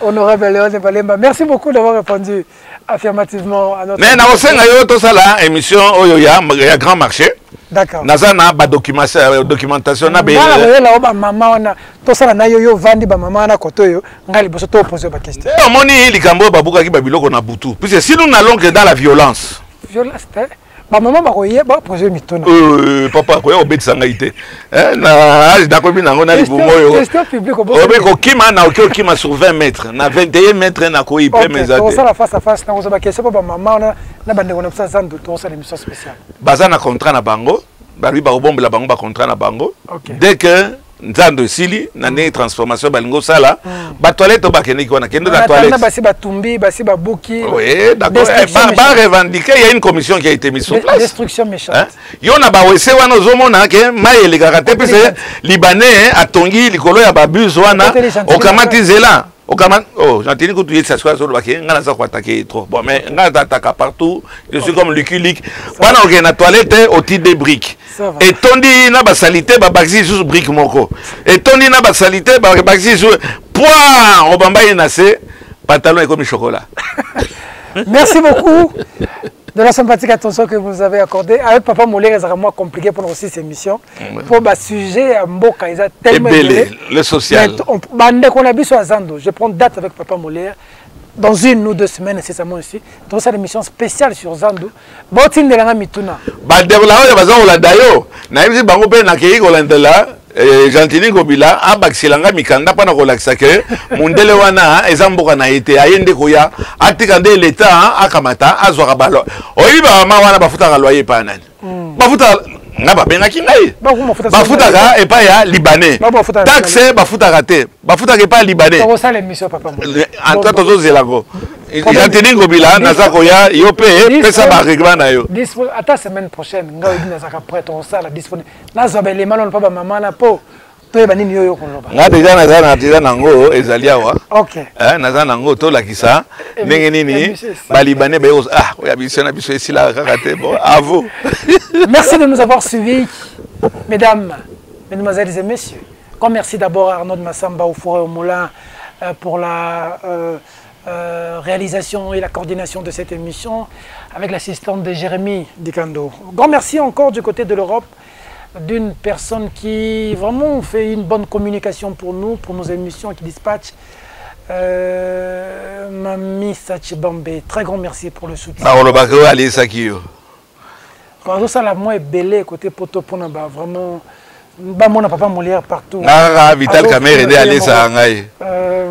honorable Léon Balemba, merci beaucoup d'avoir répondu affirmativement à notre... Mais na osenga yo to sala émission oyo ya grand marché. D'accord. Nazana ba documentation na be. La ba mama na to sala na yo vandi ba mama na koto yo ngali boso to poser ba question. Moni likambo ba buka ki ba biloko na butu. Puisque si nous n'allons que dans la violence. Violence ba maman ba koye ba projet mitona. Papa koye obetisa ngaite. Na age dakobi nango na libumo yo. Question public obeko kima na okima sur 20 mètres na 21 mètres na koyi pe mezate. On sala face à face na ko ba question ba maman na bande ko na ça de to sala émission spéciale. Baza na contrat na bango, ba lui ba obombela bango ba contrat na bango. Dès que nzando sili na ne transformation balingo sala ba toilette ba kende ko na kende la toilette na basi ba tumbi basi ba buki oui d'accord ba revendiquer il y a une commission qui a été mise sur place destruction méchante yo na ba wese wana ozomona ke mai elikaka te pese libanais atongi likolo ya ba bus wana okamatizela j'entends que tu es ça soit sur le baquet, on a ça quoi attaquer trop. Bon mais on a attaqué partout. Je suis comme Lucky Luke. Pendant que na toilette au titre des briques. Et tondi na ba salité ba baxi sur brique moko. Et tondi na ba salité ba baxi sur point au bamba inacé pantalon et comme chocolat. Merci beaucoup de la sympathique attention que vous avez accordée. Avec Papa Molière, c'est vraiment compliqué pour nous aussi cette émission. Pour le sujet, Mboka, il a tellement le social. Je prends date avec Papa Molière. Dans 1 ou 2 semaines, c'est ça moi aussi. Donc c'est une émission spéciale sur Zando. Botin de la mituna. Bah de la façon la dayo. Naïm bango pe na kei ko landela. Gentini Gobila a baksilanga mikanda pana kolakisa ke mundele wana ezamboka na ete ayende koya atikande l'état akamata azwaka balo oyiba mama wana bafuta ka loyer pa nani bafuta nga babenga kingai bafuta ka epa ya libanais taxe bafuta ka te bafuta ka epa libanais to ça l'émission Papa en tant que zelako Gentini Gobila naza koya yo pe pesa ba règlement na yo ata semaine prochaine nga obi nazaka prêt to ça la disponible nazo ba élément non pas maman na po to ba nini yo koloba nga deja naza na deja nango ezali awa OK naza nango to lakisa ndenge nini ba libanais ba oya biso na biso esila kaka te bon à vous. Merci de nous avoir suivis mesdames, mesdemoiselles et messieurs. Grand merci d'abord à Arnaud de Massamba au Four et au Moulin pour la réalisation et la coordination de cette émission avec l'assistante de Jérémy Dikando. Grand merci encore du côté de l'Europe d'une personne qui vraiment fait une bonne communication pour nous, pour nos émissions qui dispatchent. Mami Sachibambe, très grand merci pour le soutien. Ça la moi belé côté poto pour vraiment ba mon Papa Molière partout. Vital Camer aidé aller ça ngai.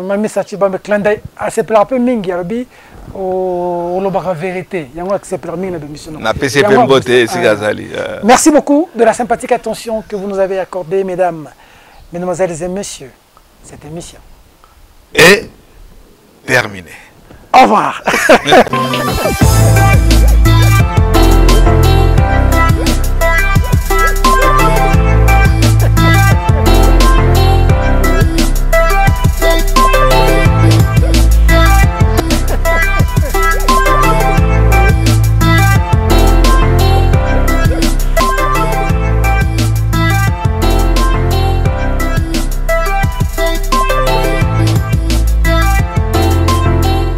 Mami Sachibambe clin assez plat peu mingi abi au lobaka vérité. Yango accepte mingi na émission. Na PCP Mboté Sigazali. Merci beaucoup de la sympathique attention que vous nous avez accordée mesdames, mesdemoiselles et messieurs. Cette émission est terminée. Au revoir.